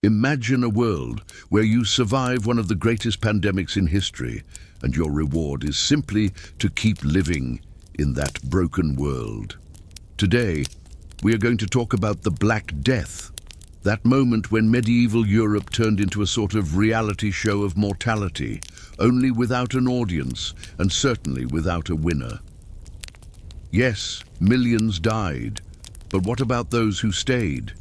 Imagine a world where you survive one of the greatest pandemics in history, and your reward is simply to keep living in that broken world. Today, we are going to talk about the Black Death, that moment when medieval Europe turned into a sort of reality show of mortality, only without an audience and certainly without a winner. Yes, millions died, but what about those who stayed?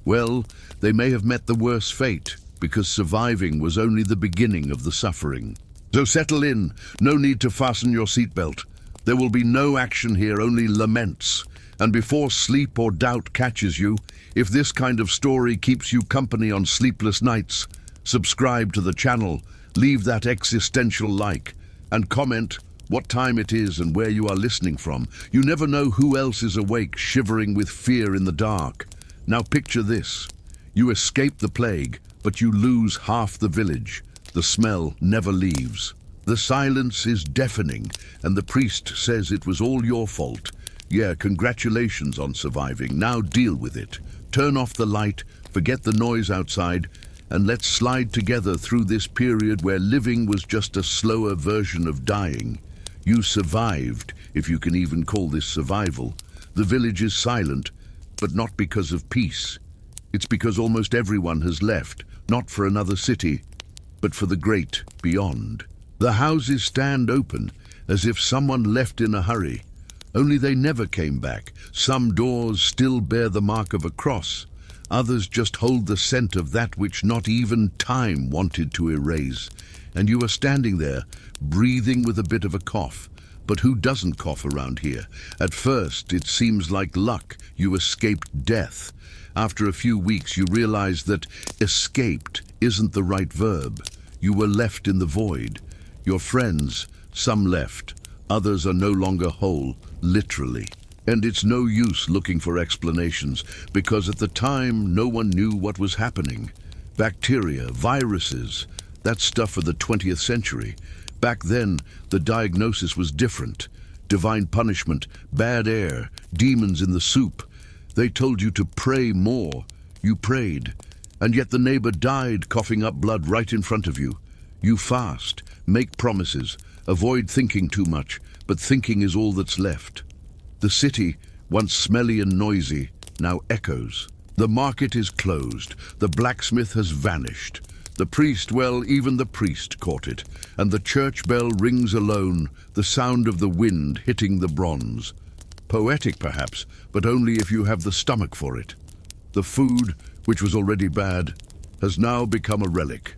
Well, they may have met the worse fate, because surviving was only the beginning of the suffering. So settle in, no need to fasten your seatbelt. There will be no action here, only laments. And before sleep or doubt catches you, if this kind of story keeps you company on sleepless nights, subscribe to the channel, leave that existential like, and comment what time it is and where you are listening from. You never know who else is awake, shivering with fear in the dark. Now picture this. You escape the plague, but you lose half the village. The smell never leaves. The silence is deafening, and the priest says it was all your fault. Yeah, congratulations on surviving. Now deal with it. Turn off the light, forget the noise outside, and let's slide together through this period where living was just a slower version of dying. You survived, if you can even call this survival. The village is silent, but not because of peace. It's because almost everyone has left, not for another city, but for the great beyond. The houses stand open, as if someone left in a hurry. Only they never came back. Some doors still bear the mark of a cross. Others just hold the scent of that which not even time wanted to erase. And you are standing there, breathing with a bit of a cough. But who doesn't cough around here? At first, it seems like luck. You escaped death. After a few weeks, you realize that escaped isn't the right verb. You were left in the void. Your friends, some left. Others are no longer whole, literally. And it's no use looking for explanations, because at the time, no one knew what was happening. Bacteria, viruses, that's stuff for the 20th century. Back then, the diagnosis was different. Divine punishment, bad air, demons in the soup. They told you to pray more. You prayed. And yet the neighbor died coughing up blood right in front of you. You fast, make promises, avoid thinking too much, but thinking is all that's left. The city, once smelly and noisy, now echoes. The market is closed. The blacksmith has vanished. The priest, well, even the priest caught it, and the church bell rings alone, the sound of the wind hitting the bronze. Poetic, perhaps, but only if you have the stomach for it. The food, which was already bad, has now become a relic.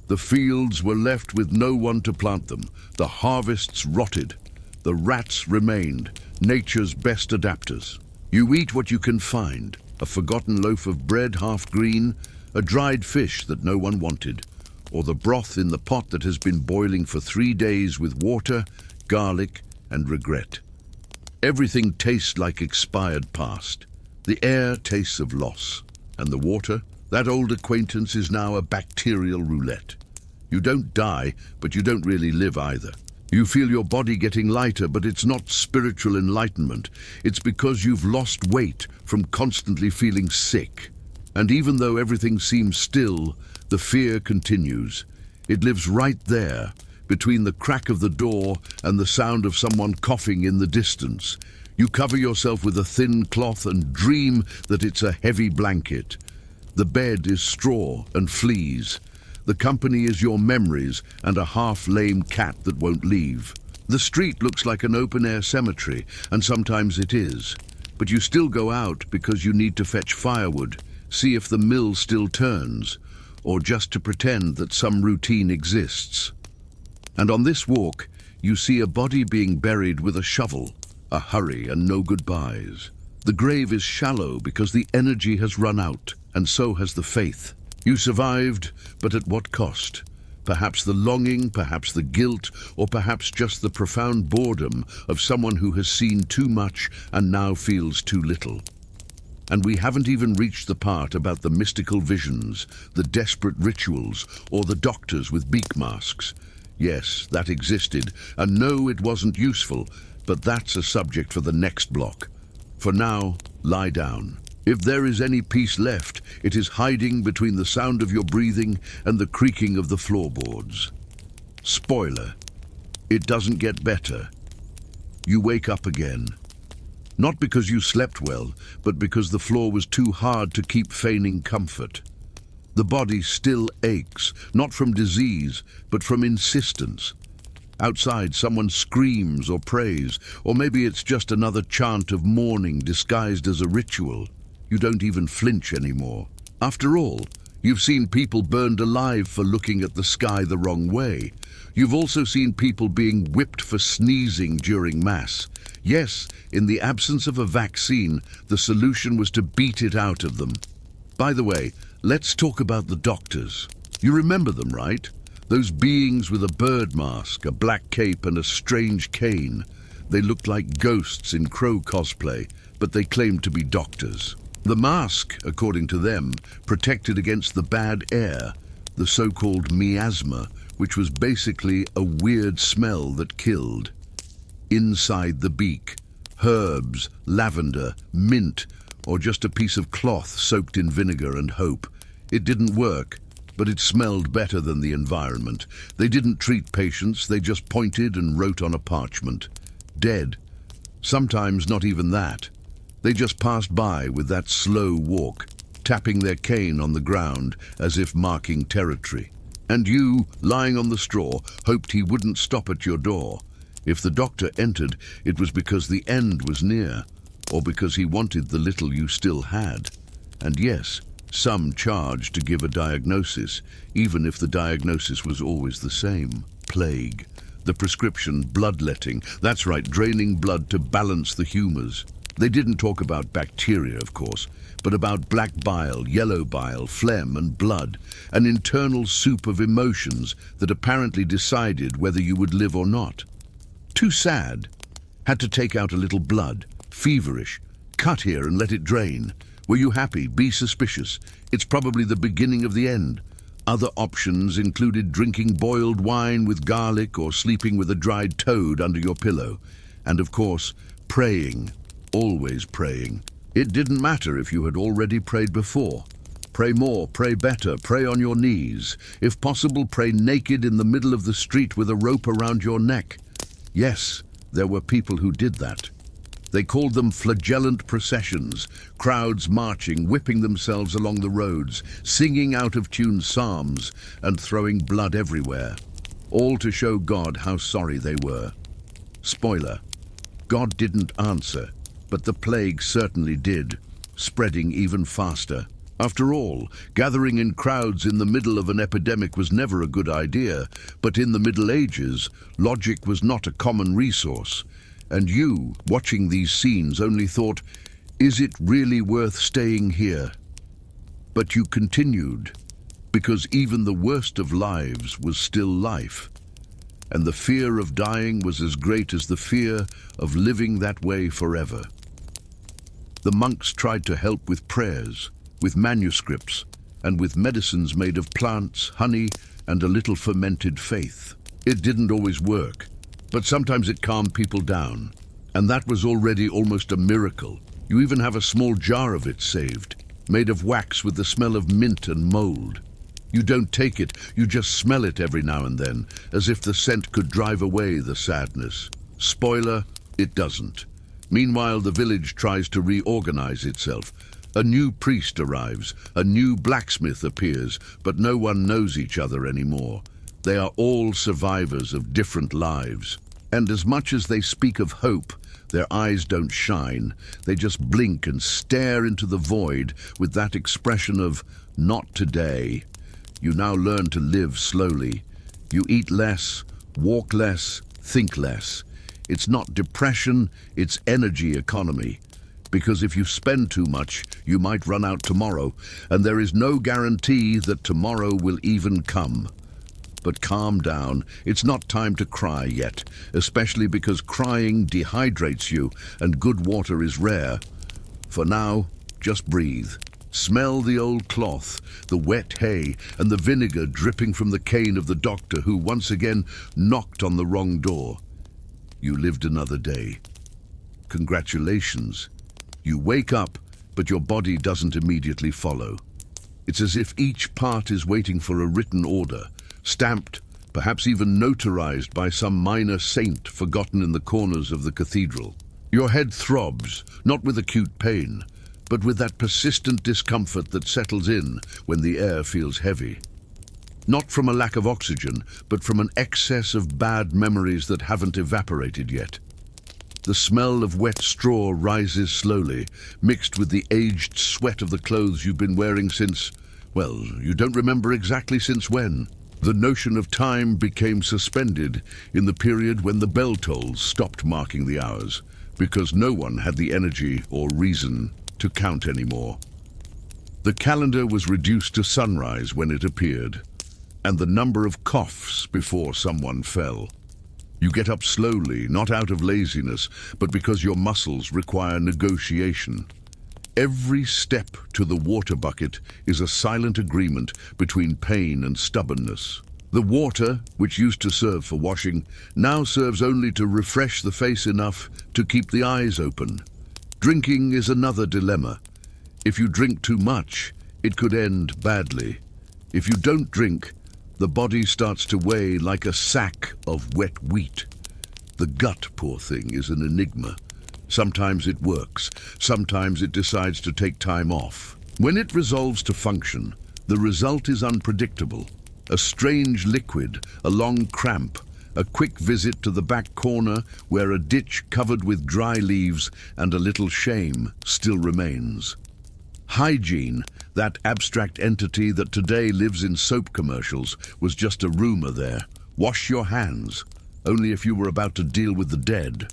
The fields were left with no one to plant them. The harvests rotted. The rats remained, nature's best adapters. You eat what you can find, a forgotten loaf of bread half green, a dried fish that no one wanted, or the broth in the pot that has been boiling for 3 days with water, garlic, and regret. Everything tastes like expired past. The air tastes of loss, and the water, that old acquaintance, is now a bacterial roulette. You don't die, but you don't really live either. You feel your body getting lighter, but it's not spiritual enlightenment. It's because you've lost weight from constantly feeling sick. And even though everything seems still, the fear continues. It lives right there, between the crack of the door and the sound of someone coughing in the distance. You cover yourself with a thin cloth and dream that it's a heavy blanket. The bed is straw and fleas. The company is your memories and a half-lame cat that won't leave. The street looks like an open-air cemetery, and sometimes it is. But you still go out because you need to fetch firewood, see if the mill still turns, or just to pretend that some routine exists. And on this walk, you see a body being buried with a shovel, a hurry and no goodbyes. The grave is shallow because the energy has run out, and so has the faith. You survived, but at what cost? Perhaps the longing, perhaps the guilt, or perhaps just the profound boredom of someone who has seen too much and now feels too little. And we haven't even reached the part about the mystical visions, the desperate rituals, or the doctors with beak masks. Yes, that existed, and no, it wasn't useful, but that's a subject for the next block. For now, lie down. If there is any peace left, it is hiding between the sound of your breathing and the creaking of the floorboards. Spoiler, it doesn't get better. You wake up again. Not because you slept well, but because the floor was too hard to keep feigning comfort. The body still aches, not from disease, but from insistence. Outside, someone screams or prays, or maybe it's just another chant of mourning disguised as a ritual. You don't even flinch anymore. After all, you've seen people burned alive for looking at the sky the wrong way. You've also seen people being whipped for sneezing during Mass. Yes, in the absence of a vaccine, the solution was to beat it out of them. By the way, let's talk about the doctors. You remember them, right? Those beings with a bird mask, a black cape and a strange cane. They looked like ghosts in crow cosplay, but they claimed to be doctors. The mask, according to them, protected against the bad air, the so-called miasma, which was basically a weird smell that killed. Inside the beak, herbs, lavender, mint, or just a piece of cloth soaked in vinegar and hope. It didn't work, but it smelled better than the environment. They didn't treat patients, they just pointed and wrote on a parchment. Dead. Sometimes not even that. They just passed by with that slow walk, tapping their cane on the ground as if marking territory. And you, lying on the straw, hoped he wouldn't stop at your door. If the doctor entered, it was because the end was near, or because he wanted the little you still had. And yes, some charged to give a diagnosis, even if the diagnosis was always the same. Plague. The prescription, bloodletting. That's right, draining blood to balance the humours. They didn't talk about bacteria, of course, but about black bile, yellow bile, phlegm and blood, an internal soup of emotions that apparently decided whether you would live or not. Too sad. Had to take out a little blood. Feverish. Cut here and let it drain. Were you happy? Be suspicious. It's probably the beginning of the end. Other options included drinking boiled wine with garlic or sleeping with a dried toad under your pillow. And of course, praying. Always praying. It didn't matter if you had already prayed before. Pray more, pray better, pray on your knees. If possible, pray naked in the middle of the street with a rope around your neck. Yes, there were people who did that. They called them flagellant processions, crowds marching, whipping themselves along the roads, singing out-of-tune psalms and throwing blood everywhere, all to show God how sorry they were. Spoiler, God didn't answer, but the plague certainly did, spreading even faster. After all, gathering in crowds in the middle of an epidemic was never a good idea, but in the Middle Ages, logic was not a common resource. And you, watching these scenes, only thought, is it really worth staying here? But you continued, because even the worst of lives was still life. And the fear of dying was as great as the fear of living that way forever. The monks tried to help with prayers, with manuscripts, and with medicines made of plants, honey, and a little fermented faith. It didn't always work, but sometimes it calmed people down. And that was already almost a miracle. You even have a small jar of it saved, made of wax with the smell of mint and mold. You don't take it, you just smell it every now and then, as if the scent could drive away the sadness. Spoiler, it doesn't. Meanwhile, the village tries to reorganize itself. A new priest arrives, a new blacksmith appears, but no one knows each other anymore. They are all survivors of different lives. And as much as they speak of hope, their eyes don't shine. They just blink and stare into the void with that expression of, not today. You now learn to live slowly. You eat less, walk less, think less. It's not depression, it's energy economy. Because if you spend too much, you might run out tomorrow, and there is no guarantee that tomorrow will even come. But calm down, it's not time to cry yet, especially because crying dehydrates you and good water is rare. For now, just breathe. Smell the old cloth, the wet hay, and the vinegar dripping from the cane of the doctor who once again knocked on the wrong door. You lived another day. Congratulations. You wake up, but your body doesn't immediately follow. It's as if each part is waiting for a written order, stamped, perhaps even notarized by some minor saint forgotten in the corners of the cathedral. Your head throbs, not with acute pain, but with that persistent discomfort that settles in when the air feels heavy. Not from a lack of oxygen, but from an excess of bad memories that haven't evaporated yet. The smell of wet straw rises slowly, mixed with the aged sweat of the clothes you've been wearing since, well, you don't remember exactly since when. The notion of time became suspended in the period when the bell tolls stopped marking the hours, because no one had the energy or reason to count anymore. The calendar was reduced to sunrise when it appeared, and the number of coughs before someone fell. You get up slowly, not out of laziness, but because your muscles require negotiation. Every step to the water bucket is a silent agreement between pain and stubbornness. The water, which used to serve for washing, now serves only to refresh the face enough to keep the eyes open. Drinking is another dilemma. If you drink too much, it could end badly. If you don't drink, the body starts to weigh like a sack of wet wheat. The gut, poor thing, is an enigma. Sometimes it works, sometimes it decides to take time off. When it resolves to function, the result is unpredictable. A strange liquid, a long cramp, a quick visit to the back corner where a ditch covered with dry leaves and a little shame still remains. Hygiene, that abstract entity that today lives in soap commercials, was just a rumor there. Wash your hands, only if you were about to deal with the dead.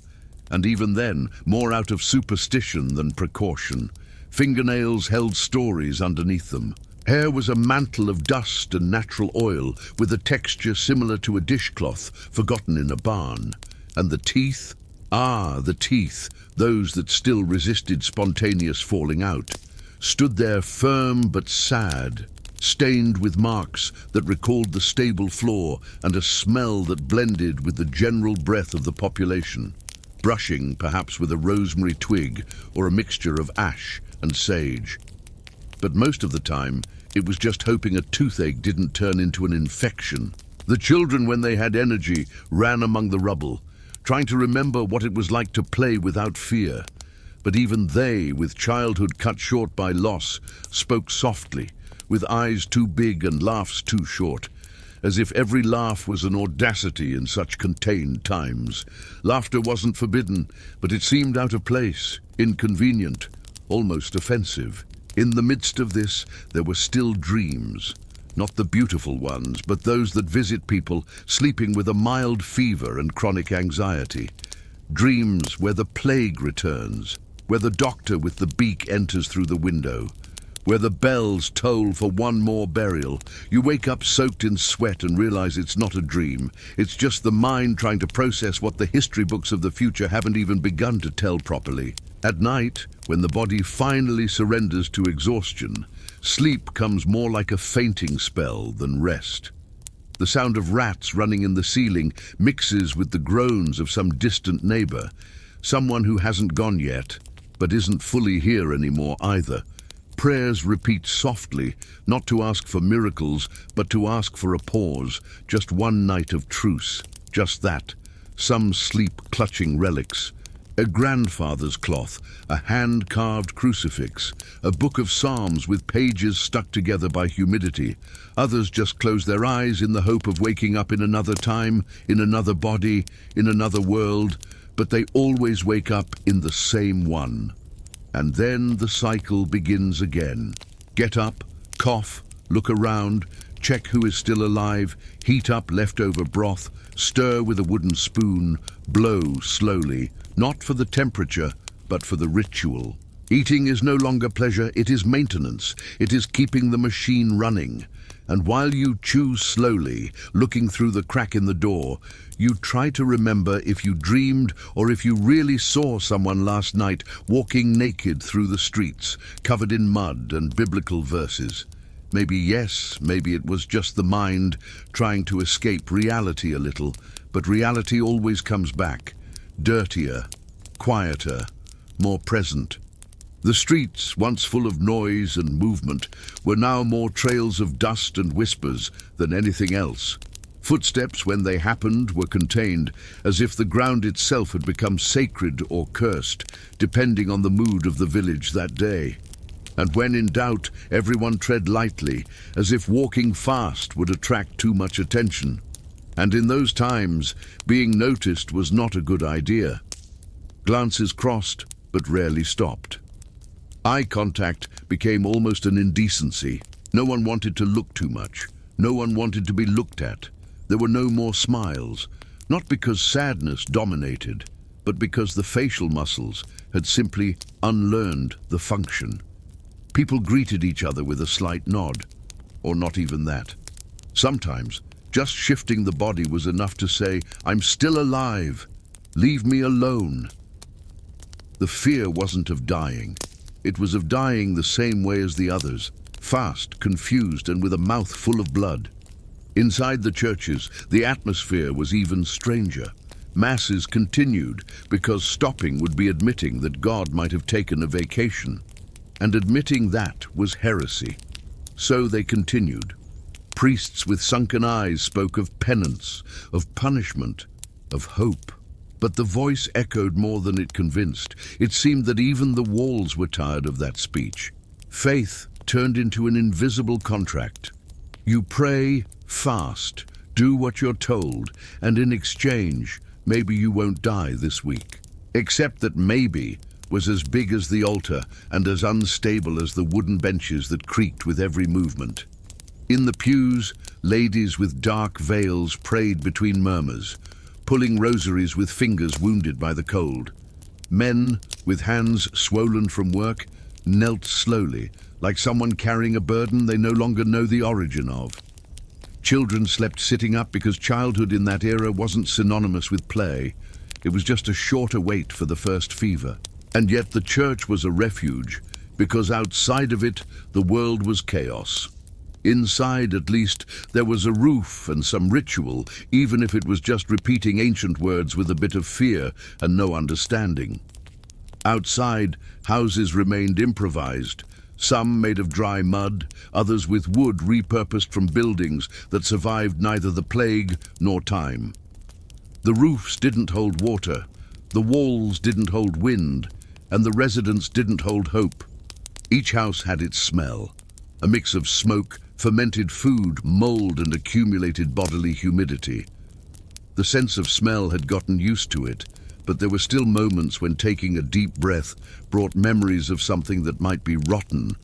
And even then, more out of superstition than precaution. Fingernails held stories underneath them. Hair was a mantle of dust and natural oil, with a texture similar to a dishcloth forgotten in a barn. And the teeth? Ah, the teeth, those that still resisted spontaneous falling out, stood there firm but sad, stained with marks that recalled the stable floor and a smell that blended with the general breath of the population. Brushing, perhaps with a rosemary twig or a mixture of ash and sage. But most of the time, it was just hoping a toothache didn't turn into an infection. The children, when they had energy, ran among the rubble, trying to remember what it was like to play without fear. But even they, with childhood cut short by loss, spoke softly, with eyes too big and laughs too short, as if every laugh was an audacity in such contained times. Laughter wasn't forbidden, but it seemed out of place, inconvenient, almost offensive. In the midst of this, there were still dreams, not the beautiful ones, but those that visit people sleeping with a mild fever and chronic anxiety. Dreams where the plague returns, where the doctor with the beak enters through the window, where the bells toll for one more burial. You wake up soaked in sweat and realize it's not a dream. It's just the mind trying to process what the history books of the future haven't even begun to tell properly. At night, when the body finally surrenders to exhaustion, sleep comes more like a fainting spell than rest. The sound of rats running in the ceiling mixes with the groans of some distant neighbor, someone who hasn't gone yet, but isn't fully here anymore either. Prayers repeat softly, not to ask for miracles, but to ask for a pause, just one night of truce, just that, some sleep-clutching relics. A grandfather's cloth, a hand-carved crucifix, a book of psalms with pages stuck together by humidity. Others just close their eyes in the hope of waking up in another time, in another body, in another world, but they always wake up in the same one. And then the cycle begins again. Get up, cough, look around, check who is still alive, heat up leftover broth, stir with a wooden spoon, blow slowly, not for the temperature, but for the ritual. Eating is no longer pleasure, it is maintenance. It is keeping the machine running. And while you chew slowly, looking through the crack in the door, you try to remember if you dreamed or if you really saw someone last night walking naked through the streets, covered in mud and biblical verses. Maybe yes, maybe it was just the mind trying to escape reality a little, but reality always comes back. Dirtier, quieter, more present. The streets, once full of noise and movement, were now more trails of dust and whispers than anything else. Footsteps, when they happened, were contained, as if the ground itself had become sacred or cursed, depending on the mood of the village that day. And when in doubt, everyone tread lightly, as if walking fast would attract too much attention. And in those times, being noticed was not a good idea. Glances crossed, but rarely stopped. Eye contact became almost an indecency. No one wanted to look too much. No one wanted to be looked at. There were no more smiles, not because sadness dominated, but because the facial muscles had simply unlearned the function. People greeted each other with a slight nod, or not even that. Sometimes, just shifting the body was enough to say, "I'm still alive. Leave me alone." The fear wasn't of dying. It was of dying the same way as the others, fast, confused, and with a mouth full of blood. Inside the churches, the atmosphere was even stranger. Masses continued because stopping would be admitting that God might have taken a vacation. And admitting that was heresy. So they continued. Priests with sunken eyes spoke of penance, of punishment, of hope. But the voice echoed more than it convinced. It seemed that even the walls were tired of that speech. Faith turned into an invisible contract. You pray, fast, do what you're told, and in exchange, maybe you won't die this week. Except that maybe was as big as the altar and as unstable as the wooden benches that creaked with every movement. In the pews, ladies with dark veils prayed between murmurs, pulling rosaries with fingers wounded by the cold. Men, with hands swollen from work, knelt slowly, like someone carrying a burden they no longer know the origin of. Children slept sitting up because childhood in that era wasn't synonymous with play. It was just a shorter wait for the first fever. And yet the church was a refuge, because outside of it, the world was chaos. Inside, at least, there was a roof and some ritual, even if it was just repeating ancient words with a bit of fear and no understanding. Outside, houses remained improvised, some made of dry mud, others with wood repurposed from buildings that survived neither the plague nor time. The roofs didn't hold water, the walls didn't hold wind, and the residents didn't hold hope. Each house had its smell, a mix of smoke, fermented food, mold, and accumulated bodily humidity. The sense of smell had gotten used to it, but there were still moments when taking a deep breath brought memories of something that might be rotten,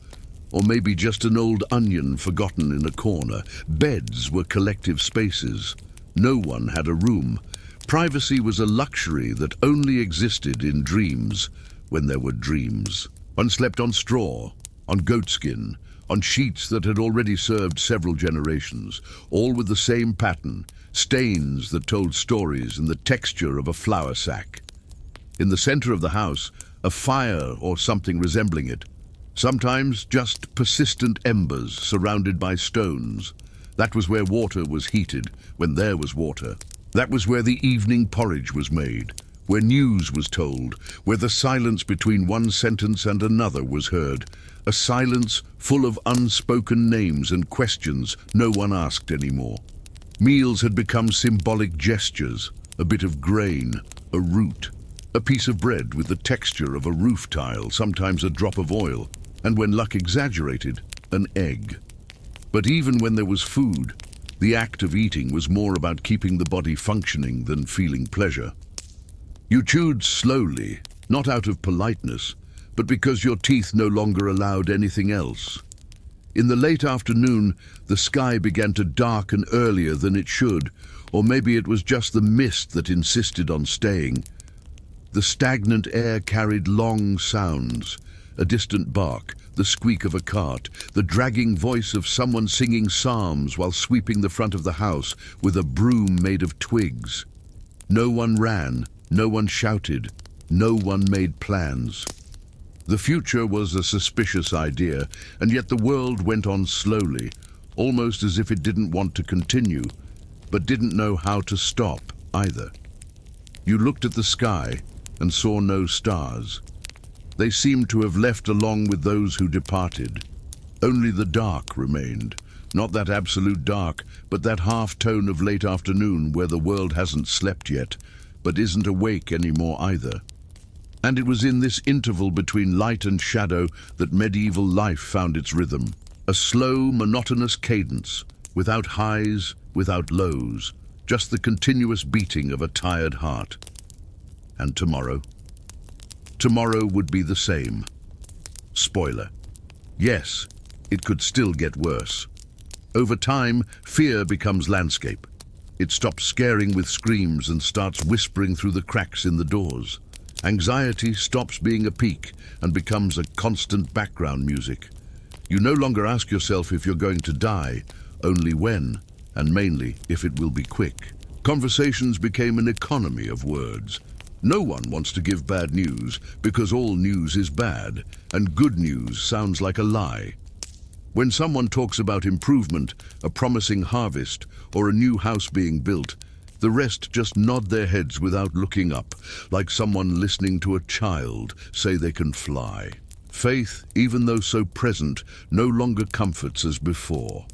or maybe just an old onion forgotten in a corner. Beds were collective spaces. No one had a room. Privacy was a luxury that only existed in dreams, when there were dreams. One slept on straw, on goatskin, on sheets that had already served several generations, all with the same pattern, stains that told stories and the texture of a flour sack. In the center of the house, a fire or something resembling it, sometimes just persistent embers surrounded by stones. That was where water was heated, when there was water. That was where the evening porridge was made, where news was told, where the silence between one sentence and another was heard, a silence full of unspoken names and questions no one asked anymore. Meals had become symbolic gestures, a bit of grain, a root, a piece of bread with the texture of a roof tile, sometimes a drop of oil, and when luck exaggerated, an egg. But even when there was food, the act of eating was more about keeping the body functioning than feeling pleasure. You chewed slowly, not out of politeness, but because your teeth no longer allowed anything else. In the late afternoon, the sky began to darken earlier than it should, or maybe it was just the mist that insisted on staying. The stagnant air carried long sounds, a distant bark, the squeak of a cart, the dragging voice of someone singing psalms while sweeping the front of the house with a broom made of twigs. No one ran, no one shouted, no one made plans. The future was a suspicious idea, and yet the world went on slowly, almost as if it didn't want to continue, but didn't know how to stop either. You looked at the sky and saw no stars. They seemed to have left along with those who departed. Only the dark remained. Not that absolute dark, but that half-tone of late afternoon where the world hasn't slept yet, but isn't awake anymore either. And it was in this interval between light and shadow that medieval life found its rhythm. A slow, monotonous cadence, without highs, without lows, just the continuous beating of a tired heart. And tomorrow? Tomorrow would be the same. Spoiler. Yes, it could still get worse. Over time, fear becomes landscape. It stops scaring with screams and starts whispering through the cracks in the doors. Anxiety stops being a peak and becomes a constant background music. You no longer ask yourself if you're going to die, only when, and mainly if it will be quick. Conversations became an economy of words. No one wants to give bad news because all news is bad, and good news sounds like a lie. When someone talks about improvement, a promising harvest, or a new house being built, the rest just nod their heads without looking up, like someone listening to a child say they can fly. Faith, even though so present, no longer comforts as before.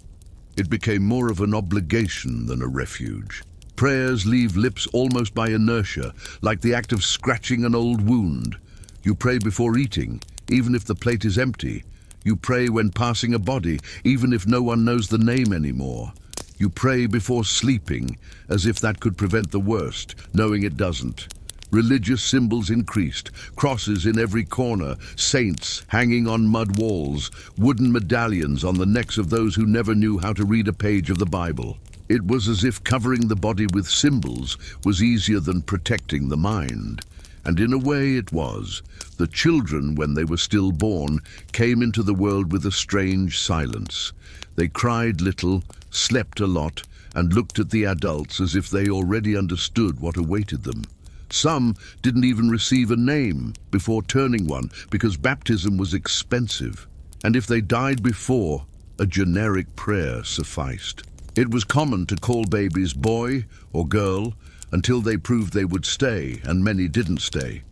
It became more of an obligation than a refuge. Prayers leave lips almost by inertia, like the act of scratching an old wound. You pray before eating, even if the plate is empty. You pray when passing a body, even if no one knows the name anymore. You pray before sleeping, as if that could prevent the worst, knowing it doesn't. Religious symbols increased, crosses in every corner, saints hanging on mud walls, wooden medallions on the necks of those who never knew how to read a page of the Bible. It was as if covering the body with symbols was easier than protecting the mind. And in a way it was. The children, when they were still born, came into the world with a strange silence. They cried little, slept a lot, and looked at the adults as if they already understood what awaited them. Some didn't even receive a name before turning one because baptism was expensive. And if they died before, a generic prayer sufficed. It was common to call babies boy or girl until they proved they would stay, and many didn't stay.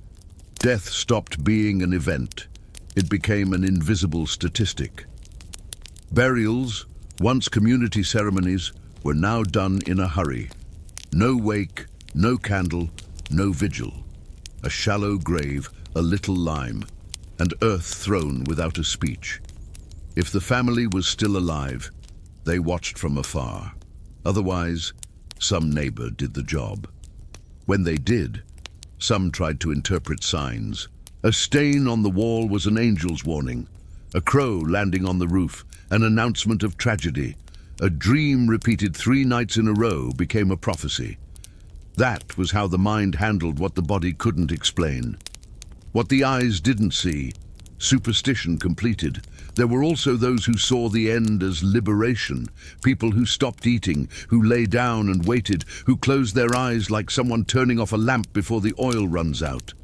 Death stopped being an event. It became an invisible statistic. Burials, once community ceremonies, were now done in a hurry. No wake, no candle, no vigil. A shallow grave, a little lime, and earth thrown without a speech. If the family was still alive, they watched from afar. Otherwise, some neighbor did the job. When they did, some tried to interpret signs. A stain on the wall was an angel's warning. A crow landing on the roof, an announcement of tragedy. A dream repeated 3 nights in a row became a prophecy. That was how the mind handled what the body couldn't explain. What the eyes didn't see, superstition completed. There were also those who saw the end as liberation, people who stopped eating, who lay down and waited, who closed their eyes like someone turning off a lamp before the oil runs out.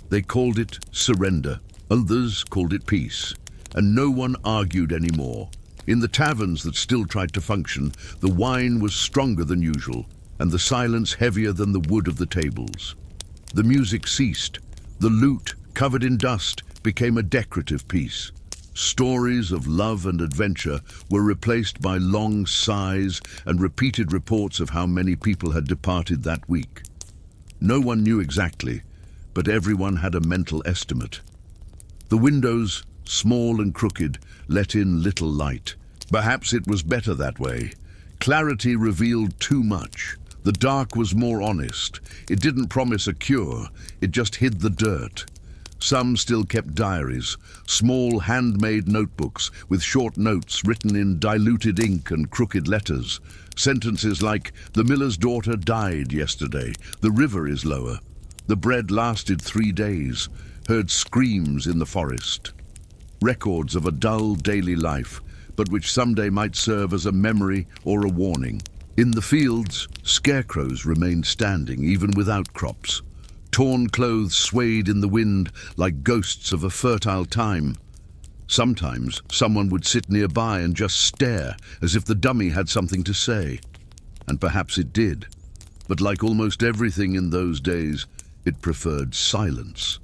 They called it surrender, others called it peace, and no one argued anymore. In the taverns that still tried to function, the wine was stronger than usual, and the silence heavier than the wood of the tables. The music ceased. The lute, covered in dust, became a decorative piece. Stories of love and adventure were replaced by long sighs and repeated reports of how many people had departed that week. No one knew exactly, but everyone had a mental estimate. The windows, small and crooked, let in little light. Perhaps it was better that way. Clarity revealed too much. The dark was more honest. It didn't promise a cure, it just hid the dirt. Some still kept diaries, small handmade notebooks with short notes written in diluted ink and crooked letters. Sentences like, "The miller's daughter died yesterday. The river is lower. The bread lasted 3 days. Heard screams in the forest." Records of a dull daily life, but which someday might serve as a memory or a warning. In the fields, scarecrows remained standing even without crops. Torn clothes swayed in the wind like ghosts of a fertile time. Sometimes someone would sit nearby and just stare as if the dummy had something to say. And perhaps it did. But like almost everything in those days, it preferred silence.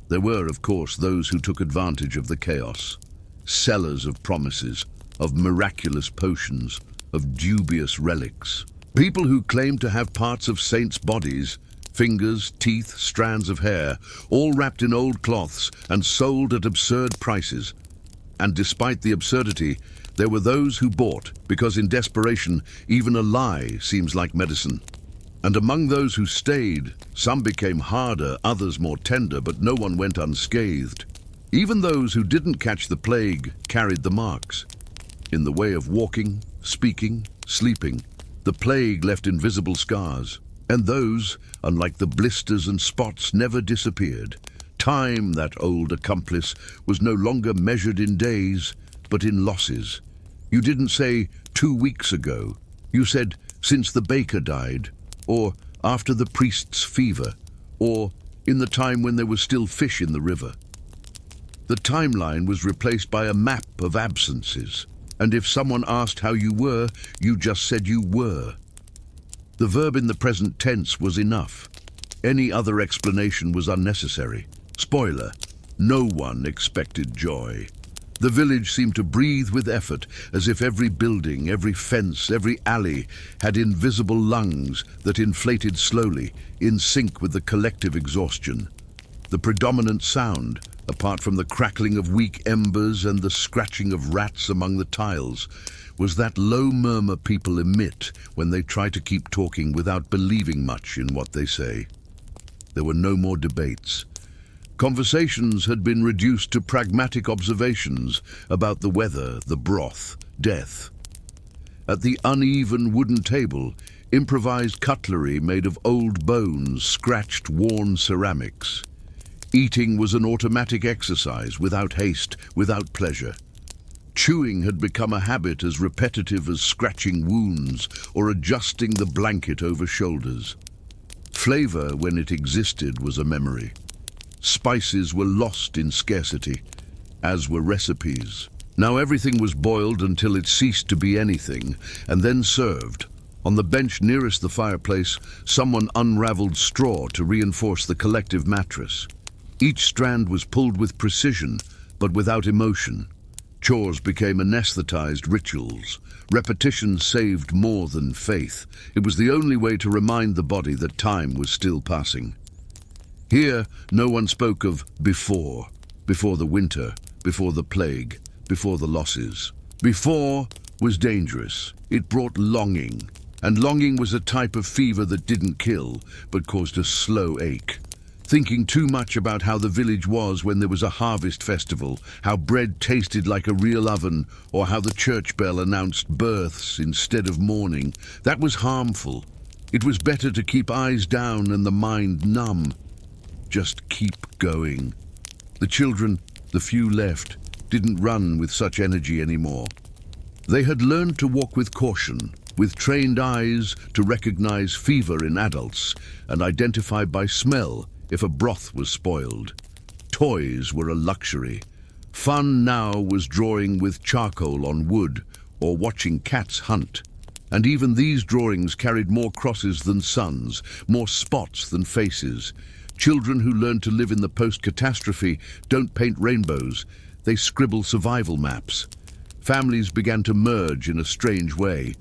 There were, of course, those who took advantage of the chaos, sellers of promises, of miraculous potions, of dubious relics. People who claimed to have parts of saints' bodies, fingers, teeth, strands of hair, all wrapped in old cloths and sold at absurd prices. And despite the absurdity, there were those who bought, because in desperation, even a lie seems like medicine. And among those who stayed, some became harder, others more tender, but no one went unscathed. Even those who didn't catch the plague carried the marks. In the way of walking, speaking, sleeping, the plague left invisible scars. And those, unlike the blisters and spots, never disappeared. Time, that old accomplice, was no longer measured in days, but in losses. You didn't say 2 weeks ago. You said since the baker died, or after the priest's fever, or in the time when there was still fish in the river. The timeline was replaced by a map of absences, and if someone asked how you were, you just said you were. The verb in the present tense was enough. Any other explanation was unnecessary. Spoiler, no one expected joy. The village seemed to breathe with effort, as if every building, every fence, every alley had invisible lungs that inflated slowly, in sync with the collective exhaustion. The predominant sound, apart from the crackling of weak embers and the scratching of rats among the tiles, was that low murmur people emit when they try to keep talking without believing much in what they say. There were no more debates. Conversations had been reduced to pragmatic observations about the weather, the broth, death. At the uneven wooden table, improvised cutlery made of old bones scratched worn ceramics. Eating was an automatic exercise, without haste, without pleasure. Chewing had become a habit as repetitive as scratching wounds or adjusting the blanket over shoulders. Flavor, when it existed, was a memory. Spices were lost in scarcity, as were recipes. Now everything was boiled until it ceased to be anything, and then served. On the bench nearest the fireplace, someone unraveled straw to reinforce the collective mattress. Each strand was pulled with precision, but without emotion. Chores became anesthetized rituals. Repetition saved more than faith. It was the only way to remind the body that time was still passing. Here, no one spoke of before the winter, before the plague, before the losses. Before was dangerous. It brought longing, and longing was a type of fever that didn't kill, but caused a slow ache. Thinking too much about how the village was when there was a harvest festival, how bread tasted like a real oven, or how the church bell announced births instead of mourning, that was harmful. It was better to keep eyes down and the mind numb. Just keep going. The children, the few left, didn't run with such energy anymore. They had learned to walk with caution, with trained eyes to recognize fever in adults and identify by smell if a broth was spoiled. Toys were a luxury. Fun now was drawing with charcoal on wood or watching cats hunt. And even these drawings carried more crosses than suns, more spots than faces. Children who learn to live in the post-catastrophe don't paint rainbows, they scribble survival maps. Families began to merge in a strange way.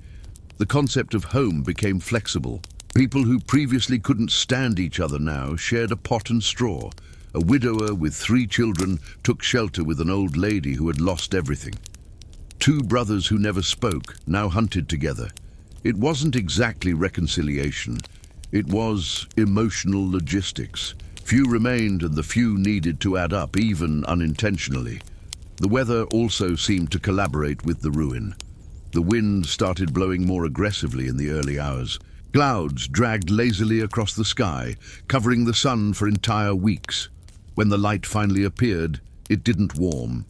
The concept of home became flexible. People who previously couldn't stand each other now shared a pot and straw. A widower with 3 children took shelter with an old lady who had lost everything. 2 brothers who never spoke now hunted together. It wasn't exactly reconciliation. It was emotional logistics. Few remained and the few needed to add up, even unintentionally. The weather also seemed to collaborate with the ruin. The wind started blowing more aggressively in the early hours. Clouds dragged lazily across the sky, covering the sun for entire weeks. When the light finally appeared, it didn't warm.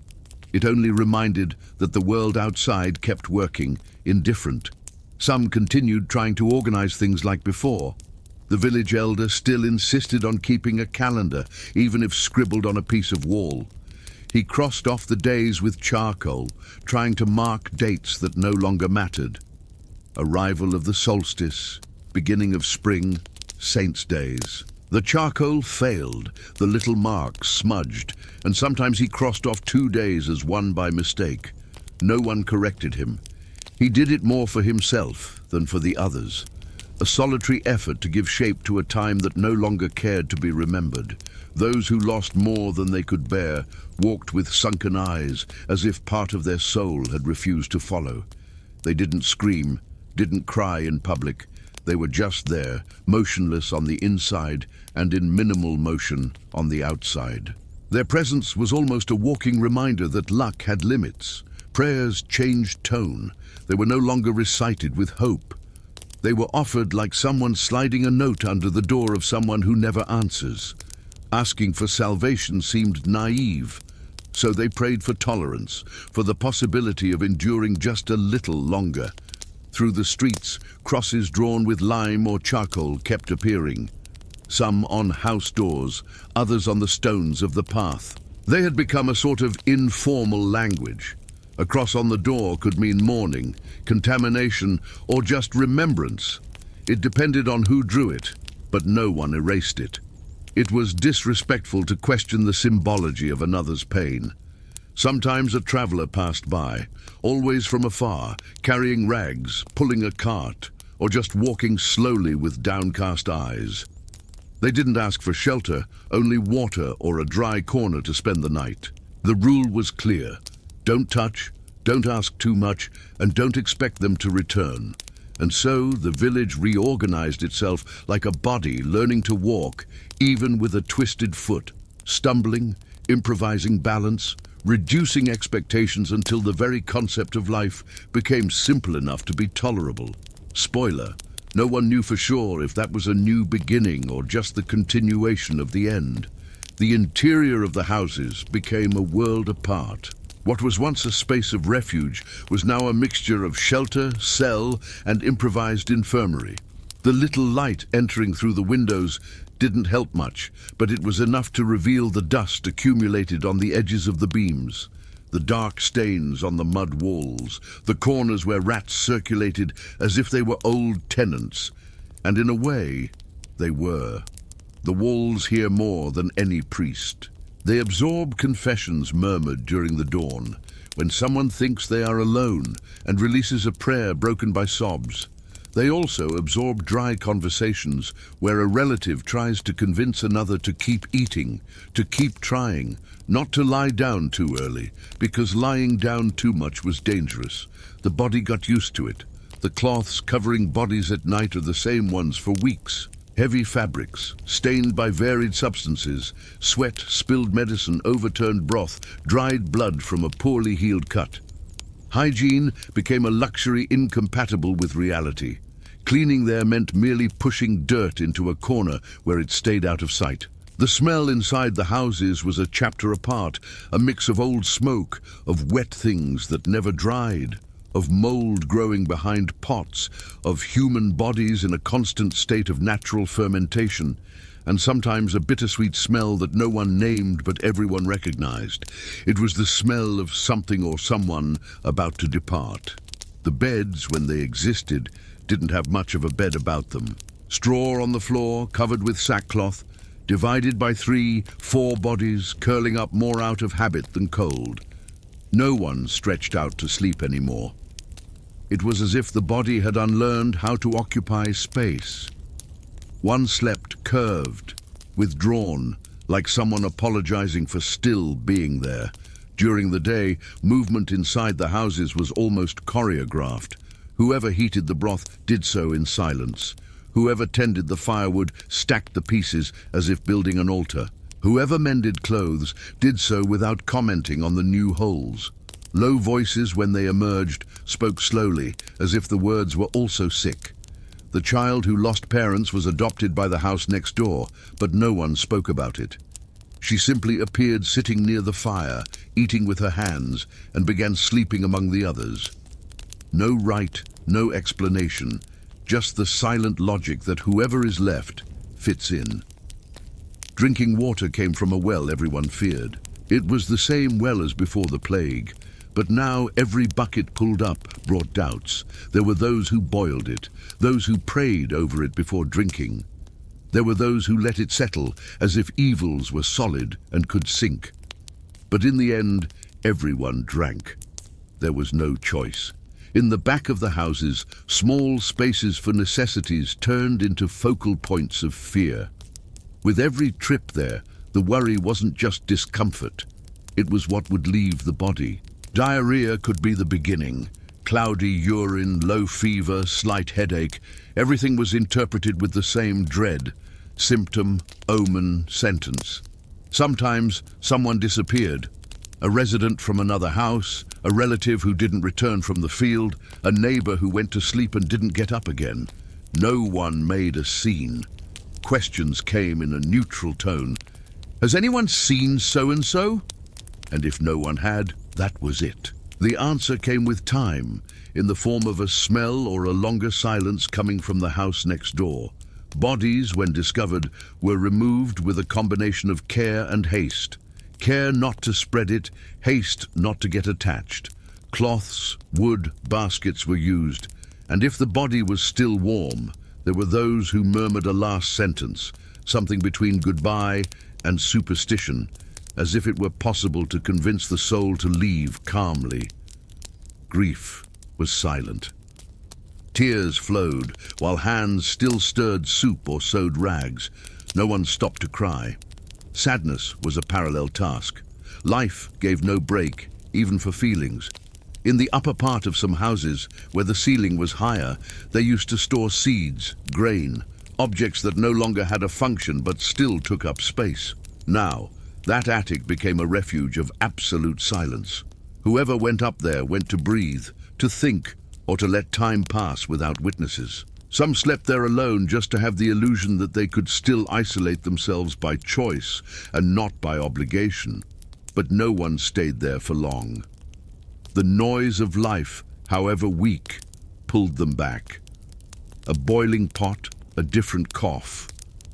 It only reminded that the world outside kept working, indifferent. Some continued trying to organize things like before. The village elder still insisted on keeping a calendar, even if scribbled on a piece of wall. He crossed off the days with charcoal, trying to mark dates that no longer mattered. Arrival of the solstice, beginning of spring, saints' days. The charcoal failed, the little marks smudged, and sometimes he crossed off 2 days as one by mistake. No one corrected him. He did it more for himself than for the others. A solitary effort to give shape to a time that no longer cared to be remembered. Those who lost more than they could bear walked with sunken eyes, as if part of their soul had refused to follow. They didn't scream, didn't cry in public. They were just there, motionless on the inside and in minimal motion on the outside. Their presence was almost a walking reminder that luck had limits. Prayers changed tone. They were no longer recited with hope. They were offered like someone sliding a note under the door of someone who never answers. Asking for salvation seemed naive, so they prayed for tolerance, for the possibility of enduring just a little longer. Through the streets, crosses drawn with lime or charcoal kept appearing. Some on house doors, others on the stones of the path. They had become a sort of informal language. A cross on the door could mean mourning, contamination, or just remembrance. It depended on who drew it, but no one erased it. It was disrespectful to question the symbology of another's pain. Sometimes a traveler passed by, always from afar, carrying rags, pulling a cart, or just walking slowly with downcast eyes. They didn't ask for shelter, only water or a dry corner to spend the night. The rule was clear. Don't touch, don't ask too much, and don't expect them to return. And so the village reorganized itself like a body learning to walk, even with a twisted foot, stumbling, improvising balance, reducing expectations until the very concept of life became simple enough to be tolerable. Spoiler, no one knew for sure if that was a new beginning or just the continuation of the end. The interior of the houses became a world apart. What was once a space of refuge was now a mixture of shelter, cell, and improvised infirmary. The little light entering through the windows didn't help much, but it was enough to reveal the dust accumulated on the edges of the beams, the dark stains on the mud walls, the corners where rats circulated as if they were old tenants. And in a way, they were. The walls hear more than any priest. They absorb confessions murmured during the dawn, when someone thinks they are alone and releases a prayer broken by sobs. They also absorb dry conversations where a relative tries to convince another to keep eating, to keep trying, not to lie down too early, because lying down too much was dangerous. The body got used to it. The cloths covering bodies at night are the same ones for weeks. Heavy fabrics, stained by varied substances, sweat, spilled medicine, overturned broth, dried blood from a poorly healed cut. Hygiene became a luxury incompatible with reality. Cleaning there meant merely pushing dirt into a corner where it stayed out of sight. The smell inside the houses was a chapter apart, a mix of old smoke, of wet things that never dried, of mold growing behind pots, of human bodies in a constant state of natural fermentation, and sometimes a bittersweet smell that no one named but everyone recognized. It was the smell of something or someone about to depart. The beds, when they existed, didn't have much of a bed about them. Straw on the floor, covered with sackcloth, divided by 3, 4 bodies, curling up more out of habit than cold. No one stretched out to sleep anymore. It was as if the body had unlearned how to occupy space. One slept curved, withdrawn, like someone apologizing for still being there. During the day, movement inside the houses was almost choreographed. Whoever heated the broth did so in silence. Whoever tended the firewood stacked the pieces as if building an altar. Whoever mended clothes did so without commenting on the new holes. Low voices, when they emerged, spoke slowly, as if the words were also sick. The child who lost parents was adopted by the house next door, but no one spoke about it. She simply appeared sitting near the fire, eating with her hands, and began sleeping among the others. No rite, no explanation, just the silent logic that whoever is left fits in. Drinking water came from a well everyone feared. It was the same well as before the plague. But now every bucket pulled up brought doubts. There were those who boiled it, those who prayed over it before drinking. There were those who let it settle, as if evils were solid and could sink. But in the end, everyone drank. There was no choice. In the back of the houses, small spaces for necessities turned into focal points of fear. With every trip there, the worry wasn't just discomfort. It was what would leave the body. Diarrhea could be the beginning. Cloudy urine, low fever, slight headache. Everything was interpreted with the same dread. Symptom, omen, sentence. Sometimes someone disappeared. A resident from another house, a relative who didn't return from the field, a neighbor who went to sleep and didn't get up again. No one made a scene. Questions came in a neutral tone. Has anyone seen so-and-so? And if no one had, that was it. The answer came with time, in the form of a smell or a longer silence coming from the house next door. Bodies, when discovered, were removed with a combination of care and haste. Care not to spread it, haste not to get attached. Cloths, wood, baskets were used, and if the body was still warm, there were those who murmured a last sentence, something between goodbye and superstition, as if it were possible to convince the soul to leave calmly. Grief was silent. Tears flowed, while hands still stirred soup or sewed rags. No one stopped to cry. Sadness was a parallel task. Life gave no break, even for feelings. In the upper part of some houses, where the ceiling was higher, they used to store seeds, grain, objects that no longer had a function but still took up space. Now, that attic became a refuge of absolute silence. Whoever went up there went to breathe, to think, or to let time pass without witnesses. Some slept there alone just to have the illusion that they could still isolate themselves by choice and not by obligation. But no one stayed there for long. The noise of life, however weak, pulled them back. A boiling pot, a different cough.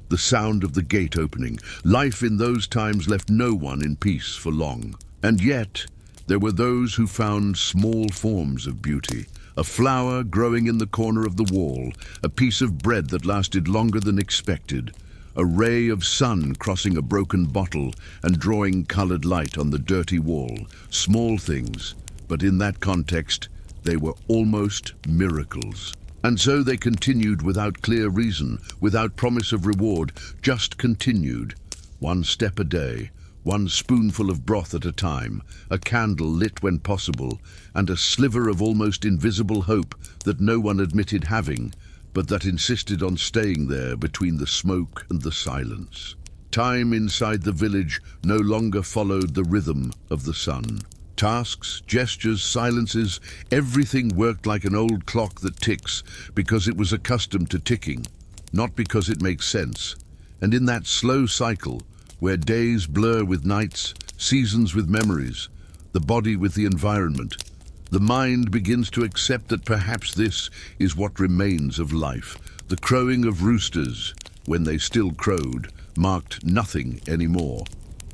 The sound of the gate opening. Life in those times left no one in peace for long. And yet, there were those who found small forms of beauty. A flower growing in the corner of the wall, a piece of bread that lasted longer than expected, a ray of sun crossing a broken bottle and drawing colored light on the dirty wall. Small things, but in that context, they were almost miracles. And so they continued without clear reason, without promise of reward, just continued. One step a day, one spoonful of broth at a time, a candle lit when possible, and a sliver of almost invisible hope that no one admitted having, but that insisted on staying there between the smoke and the silence. Time inside the village no longer followed the rhythm of the sun. Tasks, gestures, silences, everything worked like an old clock that ticks because it was accustomed to ticking, not because it makes sense. And in that slow cycle, where days blur with nights, seasons with memories, the body with the environment, the mind begins to accept that perhaps this is what remains of life. The crowing of roosters, when they still crowed, marked nothing anymore.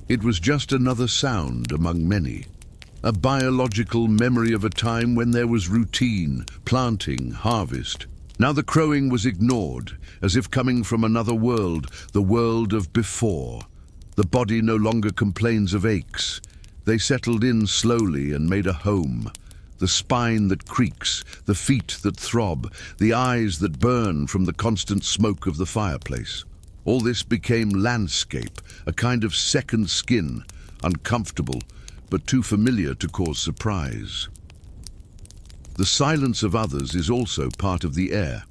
It was just another sound among many. A biological memory of a time when there was routine, planting, harvest. Now the crowing was ignored, as if coming from another world, the world of before. The body no longer complains of aches. They settled in slowly and made a home. The spine that creaks, the feet that throb, the eyes that burn from the constant smoke of the fireplace. All this became landscape, a kind of second skin, uncomfortable, but too familiar to cause surprise. The silence of others is also part of the air.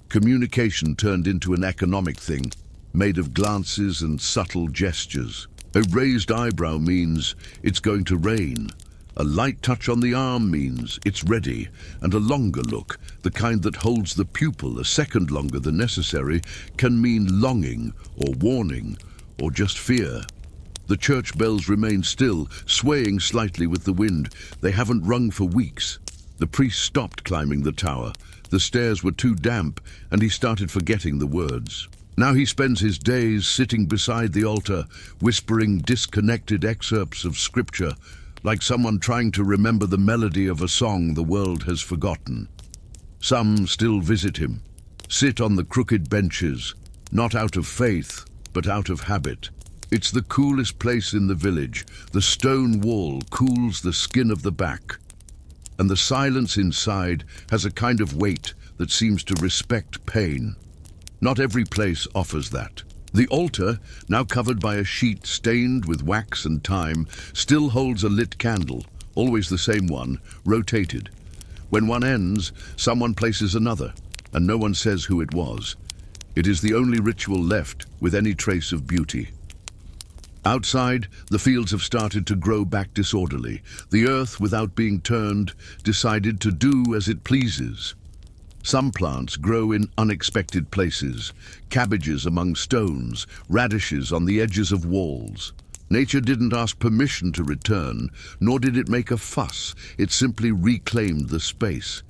Communication turned into an economic thing, made of glances and subtle gestures. A raised eyebrow means it's going to rain. A light touch on the arm means it's ready, and a longer look, the kind that holds the pupil a second longer than necessary, can mean longing or warning or just fear. The church bells remain still, swaying slightly with the wind. They haven't rung for weeks. The priest stopped climbing the tower. The stairs were too damp, and he started forgetting the words. Now he spends his days sitting beside the altar, whispering disconnected excerpts of scripture, like someone trying to remember the melody of a song the world has forgotten. Some still visit him, sit on the crooked benches, not out of faith, but out of habit. It's the coolest place in the village. The stone wall cools the skin of the back. And the silence inside has a kind of weight that seems to respect pain. Not every place offers that. The altar, now covered by a sheet stained with wax and time, still holds a lit candle, always the same one, rotated. When one ends, someone places another, and no one says who it was. It is the only ritual left with any trace of beauty. Outside, the fields have started to grow back disorderly. The earth, without being turned, decided to do as it pleases. Some plants grow in unexpected places, cabbages among stones, radishes on the edges of walls. Nature didn't ask permission to return, nor did it make a fuss. It simply reclaimed the space,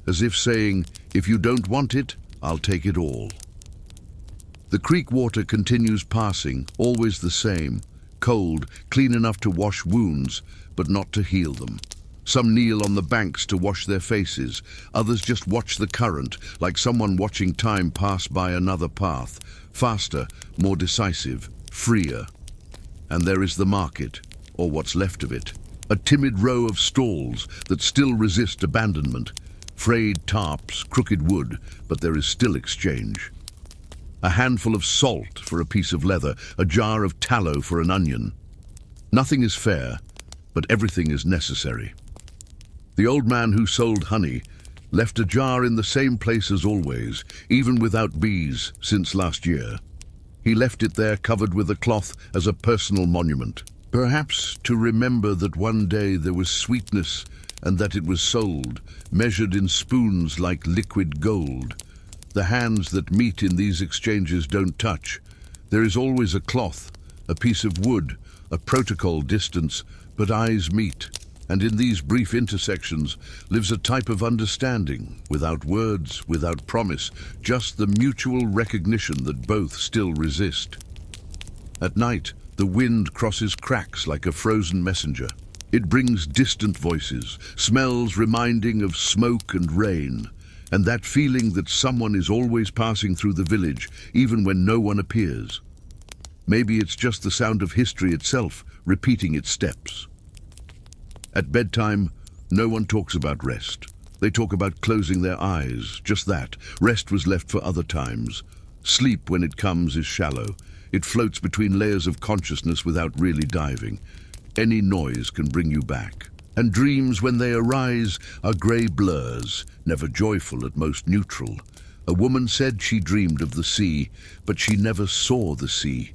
as if saying, "If you don't want it, I'll take it all." The creek water continues passing, always the same, cold, clean enough to wash wounds, but not to heal them. Some kneel on the banks to wash their faces. Others just watch the current, like someone watching time pass by another path, faster, more decisive, freer. And there is the market, or what's left of it, a timid row of stalls that still resist abandonment. Frayed tarps, crooked wood, but there is still exchange. A handful of salt for a piece of leather, a jar of tallow for an onion. Nothing is fair, but everything is necessary. The old man who sold honey left a jar in the same place as always, even without bees, since last year. He left it there covered with a cloth as a personal monument. Perhaps to remember that one day there was sweetness and that it was sold, measured in spoons like liquid gold. The hands that meet in these exchanges don't touch. There is always a cloth, a piece of wood, a protocol distance, but eyes meet. And in these brief intersections lives a type of understanding, without words, without promise, just the mutual recognition that both still resist. At night, the wind crosses cracks like a frozen messenger. It brings distant voices, smells reminding of smoke and rain, and that feeling that someone is always passing through the village, even when no one appears. Maybe it's just the sound of history itself, repeating its steps. At bedtime, no one talks about rest. They talk about closing their eyes, just that. Rest was left for other times. Sleep, when it comes, is shallow. It floats between layers of consciousness without really diving. Any noise can bring you back. And dreams, when they arise, are grey blurs, never joyful, at most neutral. A woman said she dreamed of the sea, but she never saw the sea.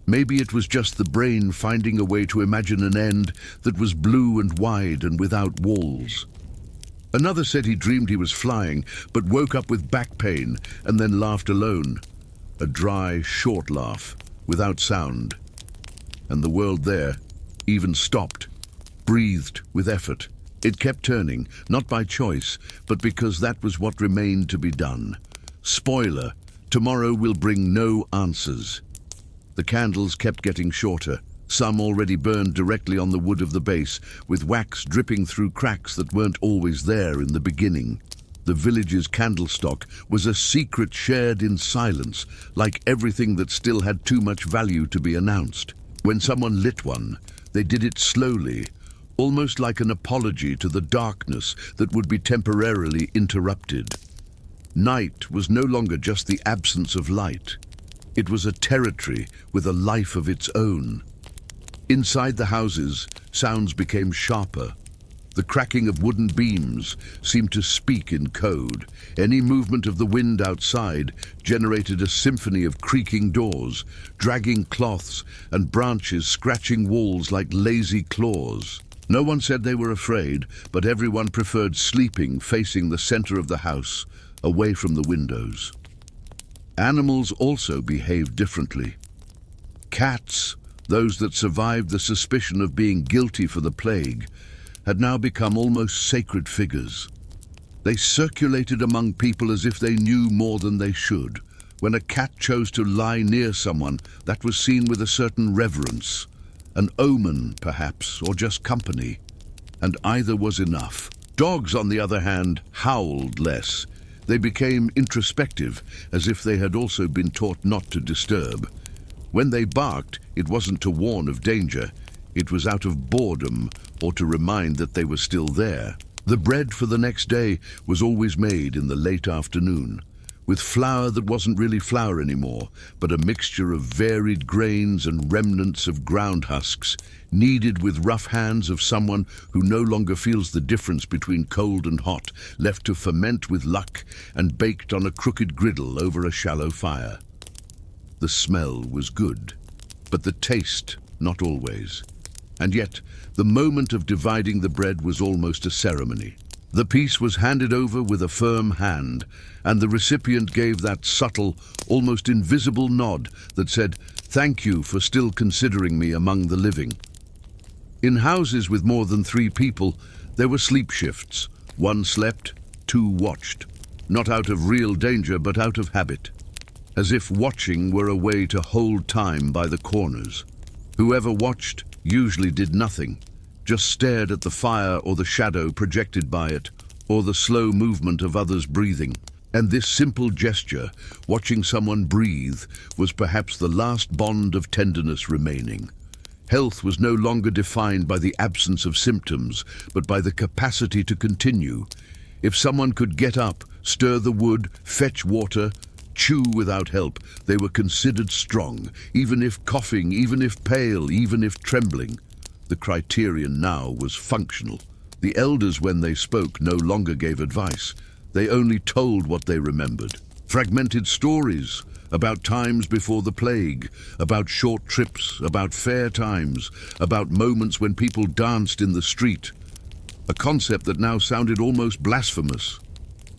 Maybe it was just the brain finding a way to imagine an end that was blue and wide and without walls. Another said he dreamed he was flying, but woke up with back pain and then laughed alone. A dry, short laugh, without sound. And the world there even stopped, breathed with effort. It kept turning, not by choice, but because that was what remained to be done. Spoiler, tomorrow will bring no answers. The candles kept getting shorter, some already burned directly on the wood of the base, with wax dripping through cracks that weren't always there in the beginning. The village's candlestock was a secret shared in silence, like everything that still had too much value to be announced. When someone lit one, they did it slowly, almost like an apology to the darkness that would be temporarily interrupted. Night was no longer just the absence of light. It was a territory with a life of its own. Inside the houses, sounds became sharper. The cracking of wooden beams seemed to speak in code. Any movement of the wind outside generated a symphony of creaking doors, dragging cloths, and branches scratching walls like lazy claws. No one said they were afraid, but everyone preferred sleeping facing the center of the house, away from the windows. Animals also behaved differently. Cats, those that survived the suspicion of being guilty for the plague, had now become almost sacred figures. They circulated among people as if they knew more than they should. When a cat chose to lie near someone, that was seen with a certain reverence, an omen perhaps, or just company, and either was enough. Dogs, on the other hand, howled less. They became introspective, as if they had also been taught not to disturb. When they barked, it wasn't to warn of danger. It was out of boredom or to remind that they were still there. The bread for the next day was always made in the late afternoon, with flour that wasn't really flour anymore, but a mixture of varied grains and remnants of ground husks, kneaded with rough hands of someone who no longer feels the difference between cold and hot, left to ferment with luck and baked on a crooked griddle over a shallow fire. The smell was good, but the taste not always. And yet, the moment of dividing the bread was almost a ceremony. The piece was handed over with a firm hand, and the recipient gave that subtle, almost invisible nod that said, "Thank you for still considering me among the living." In houses with more than 3 people, there were sleep shifts. 1 slept, 2 watched. Not out of real danger, but out of habit. As if watching were a way to hold time by the corners. Whoever watched usually did nothing, just stared at the fire or the shadow projected by it, or the slow movement of others breathing. And this simple gesture, watching someone breathe, was perhaps the last bond of tenderness remaining. Health was no longer defined by the absence of symptoms, but by the capacity to continue. If someone could get up, stir the wood, fetch water, chew without help, they were considered strong, even if coughing, even if pale, even if trembling. The criterion now was functional. The elders, when they spoke, no longer gave advice. They only told what they remembered. Fragmented stories about times before the plague, about short trips, about fair times, about moments when people danced in the street. A concept that now sounded almost blasphemous.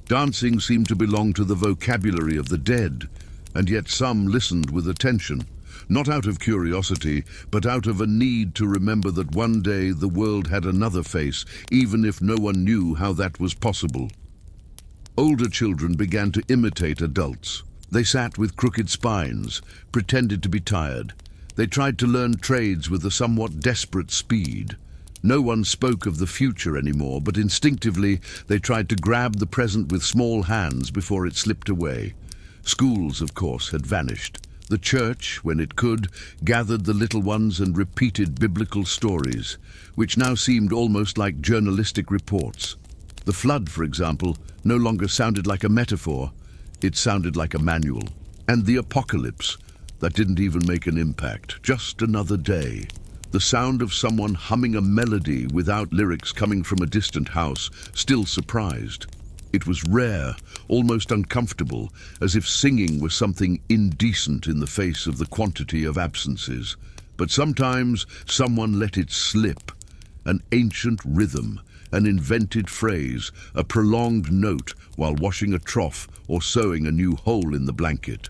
Dancing seemed to belong to the vocabulary of the dead, and yet some listened with attention, not out of curiosity, but out of a need to remember that one day the world had another face, even if no one knew how that was possible. Older children began to imitate adults. They sat with crooked spines, pretended to be tired. They tried to learn trades with a somewhat desperate speed. No one spoke of the future anymore, but instinctively they tried to grab the present with small hands before it slipped away. Schools, of course, had vanished. The church, when it could, gathered the little ones and repeated biblical stories, which now seemed almost like journalistic reports. The flood, for example, no longer sounded like a metaphor. It sounded like a manual. And the apocalypse, that didn't even make an impact. Just another day. The sound of someone humming a melody without lyrics coming from a distant house still surprised. It was rare, almost uncomfortable, as if singing was something indecent in the face of the quantity of absences. But sometimes someone let it slip. An ancient rhythm, an invented phrase, a prolonged note while washing a trough or sewing a new hole in the blanket.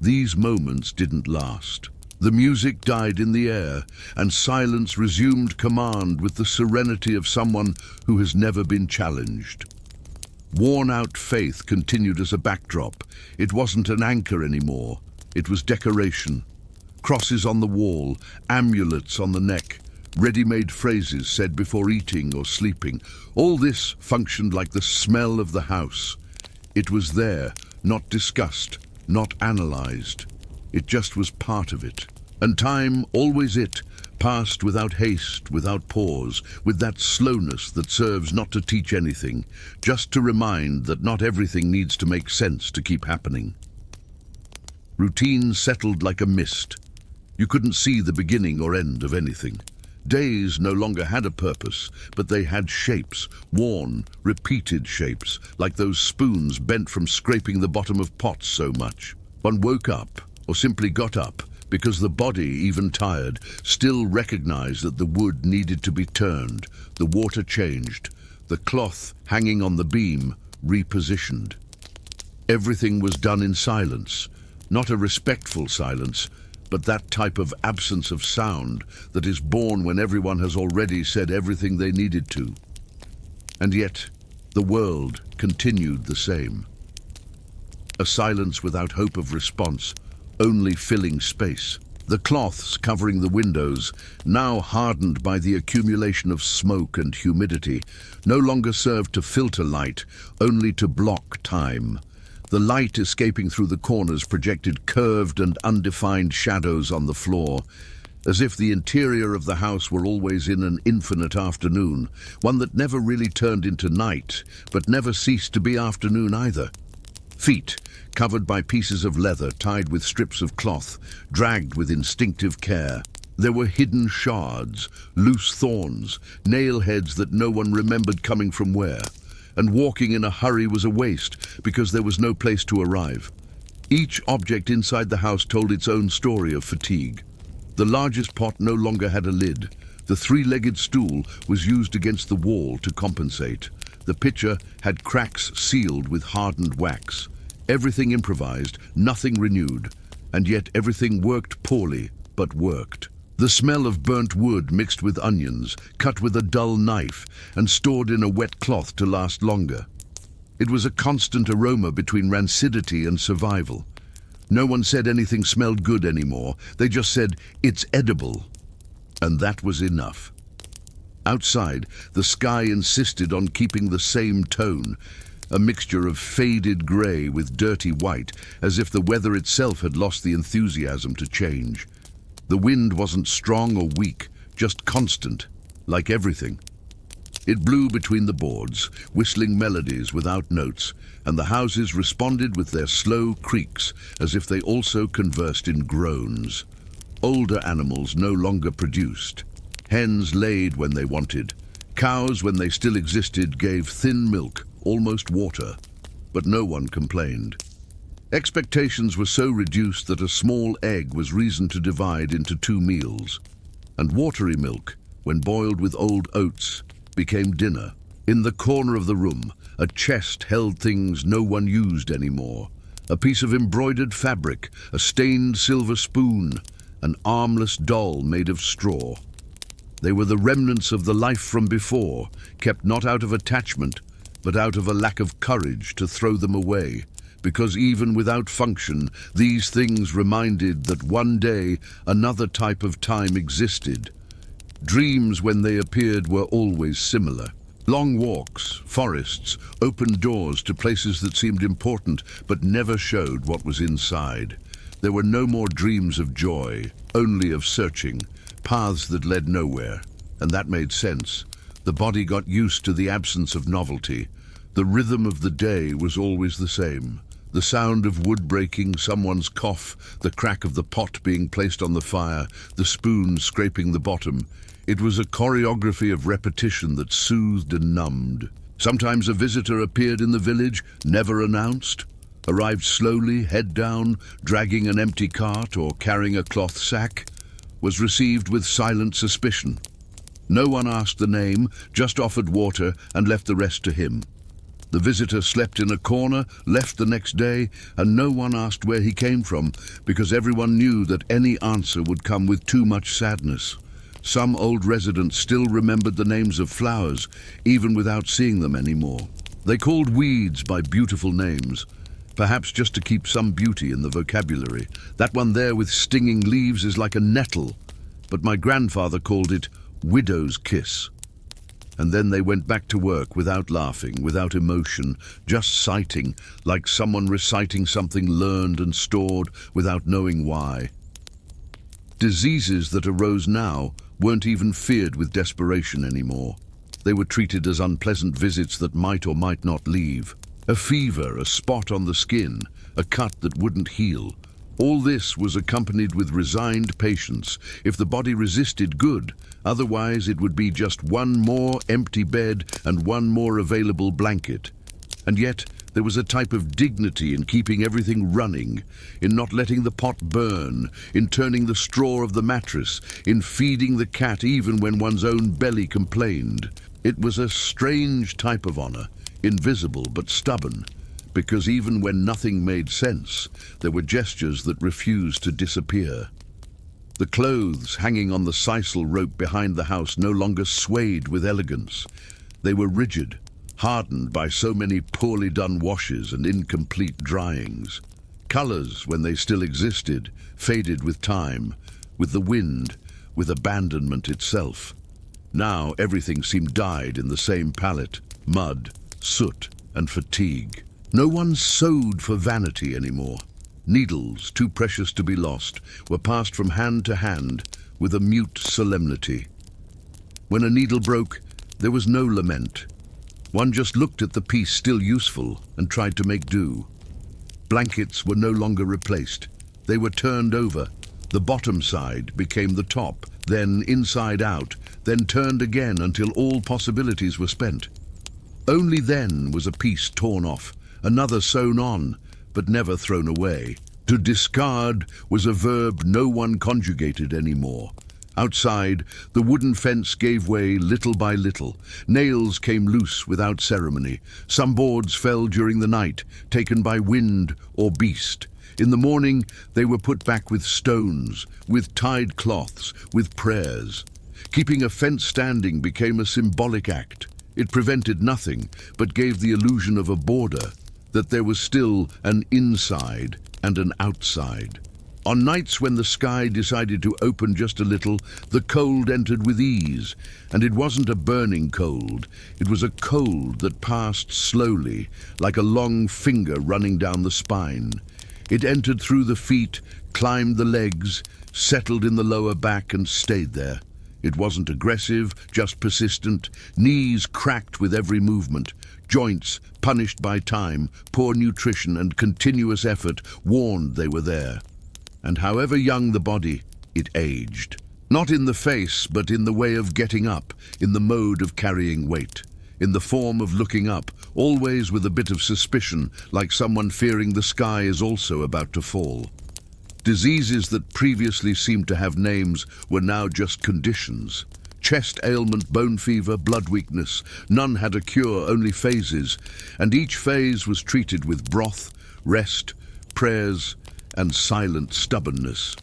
These moments didn't last. The music died in the air, and silence resumed command with the serenity of someone who has never been challenged. Worn-out faith continued as a backdrop. It wasn't an anchor anymore. It was decoration. Crosses on the wall, amulets on the neck, ready-made phrases said before eating or sleeping. All this functioned like the smell of the house. It was there, not discussed, not analyzed. It just was part of it. And time, always it, passed without haste, without pause, with that slowness that serves not to teach anything, just to remind that not everything needs to make sense to keep happening. Routine settled like a mist. You couldn't see the beginning or end of anything. Days no longer had a purpose, but they had shapes, worn, repeated shapes, like those spoons bent from scraping the bottom of pots so much. One woke up, or simply got up, because the body, even tired, still recognized that the wood needed to be turned, the water changed, the cloth hanging on the beam repositioned. Everything was done in silence, not a respectful silence, but that type of absence of sound that is born when everyone has already said everything they needed to. And yet, the world continued the same. A silence without hope of response, only filling space. The cloths covering the windows, now hardened by the accumulation of smoke and humidity, no longer served to filter light, only to block time. The light escaping through the corners projected curved and undefined shadows on the floor, as if the interior of the house were always in an infinite afternoon, one that never really turned into night, but never ceased to be afternoon either. Feet, covered by pieces of leather tied with strips of cloth, dragged with instinctive care. There were hidden shards, loose thorns, nail heads that no one remembered coming from where, and walking in a hurry was a waste because there was no place to arrive. Each object inside the house told its own story of fatigue. The largest pot no longer had a lid. The three-legged stool was used against the wall to compensate. The pitcher had cracks sealed with hardened wax. Everything improvised, nothing renewed, and yet everything worked poorly, but worked. The smell of burnt wood mixed with onions, cut with a dull knife, and stored in a wet cloth to last longer. It was a constant aroma between rancidity and survival. No one said anything smelled good anymore. They just said, "It's edible." And that was enough. Outside, the sky insisted on keeping the same tone, a mixture of faded grey with dirty white, as if the weather itself had lost the enthusiasm to change. The wind wasn't strong or weak, just constant, like everything. It blew between the boards, whistling melodies without notes, and the houses responded with their slow creaks, as if they also conversed in groans. Older animals no longer produced. Hens laid when they wanted. Cows, when they still existed, gave thin milk, almost water, but no one complained. Expectations were so reduced that a small egg was reason to divide into 2 meals, and watery milk, when boiled with old oats, became dinner. In the corner of the room, a chest held things no one used anymore. A piece of embroidered fabric, a stained silver spoon, an armless doll made of straw. They were the remnants of the life from before, kept not out of attachment, but out of a lack of courage to throw them away, because even without function, these things reminded that one day another type of time existed. Dreams, when they appeared, were always similar. Long walks, forests, open doors to places that seemed important but never showed what was inside. There were no more dreams of joy, only of searching, paths that led nowhere, and that made sense. The body got used to the absence of novelty. The rhythm of the day was always the same. The sound of wood breaking, someone's cough, the crack of the pot being placed on the fire, the spoon scraping the bottom. It was a choreography of repetition that soothed and numbed. Sometimes a visitor appeared in the village, never announced, arrived slowly, head down, dragging an empty cart or carrying a cloth sack, was received with silent suspicion. No one asked the name, just offered water and left the rest to him. The visitor slept in a corner, left the next day, and no one asked where he came from, because everyone knew that any answer would come with too much sadness. Some old residents still remembered the names of flowers, even without seeing them anymore. They called weeds by beautiful names, perhaps just to keep some beauty in the vocabulary. That one there with stinging leaves is like a nettle, but my grandfather called it widow's kiss. And then they went back to work without laughing, without emotion, just citing, like someone reciting something learned and stored without knowing why. Diseases that arose now weren't even feared with desperation anymore. They were treated as unpleasant visits that might or might not leave. A fever, a spot on the skin, a cut that wouldn't heal. All this was accompanied with resigned patience. If the body resisted, good. Otherwise, it would be just one more empty bed and one more available blanket. And yet, there was a type of dignity in keeping everything running, in not letting the pot burn, in turning the straw of the mattress, in feeding the cat even when one's own belly complained. It was a strange type of honor, invisible but stubborn, because even when nothing made sense, there were gestures that refused to disappear. The clothes hanging on the sisal rope behind the house no longer swayed with elegance. They were rigid, hardened by so many poorly done washes and incomplete dryings. Colors, when they still existed, faded with time. with the wind, with abandonment itself. Now everything seemed dyed in the same palette: mud, soot, and fatigue. No one sewed for vanity anymore. Needles, too precious to be lost, were passed from hand to hand with a mute solemnity. When a needle broke, there was no lament. One just looked at the piece still useful and tried to make do. Blankets were no longer replaced. They were turned over. The bottom side became the top, then inside out, then turned again until all possibilities were spent. Only then was a piece torn off, another sewn on, but never thrown away. To discard was a verb no one conjugated anymore. Outside, the wooden fence gave way little by little. Nails came loose without ceremony. Some boards fell during the night, taken by wind or beast. In the morning, they were put back with stones, with tied cloths, with prayers. Keeping a fence standing became a symbolic act. It prevented nothing, but gave the illusion of a border, that there was still an inside and an outside. On nights when the sky decided to open just a little, the cold entered with ease, and it wasn't a burning cold. It was a cold that passed slowly, like a long finger running down the spine. It entered through the feet, climbed the legs, settled in the lower back and stayed there. It wasn't aggressive, just persistent. Knees cracked with every movement. Joints, punished by time, poor nutrition and continuous effort, warned they were there. And however young the body, it aged. Not in the face, but in the way of getting up, in the mode of carrying weight, in the form of looking up, always with a bit of suspicion, like someone fearing the sky is also about to fall. Diseases that previously seemed to have names were now just conditions. Chest ailment, bone fever, blood weakness. None had a cure, only phases, and each phase was treated with broth, rest, prayers, and silent stubbornness.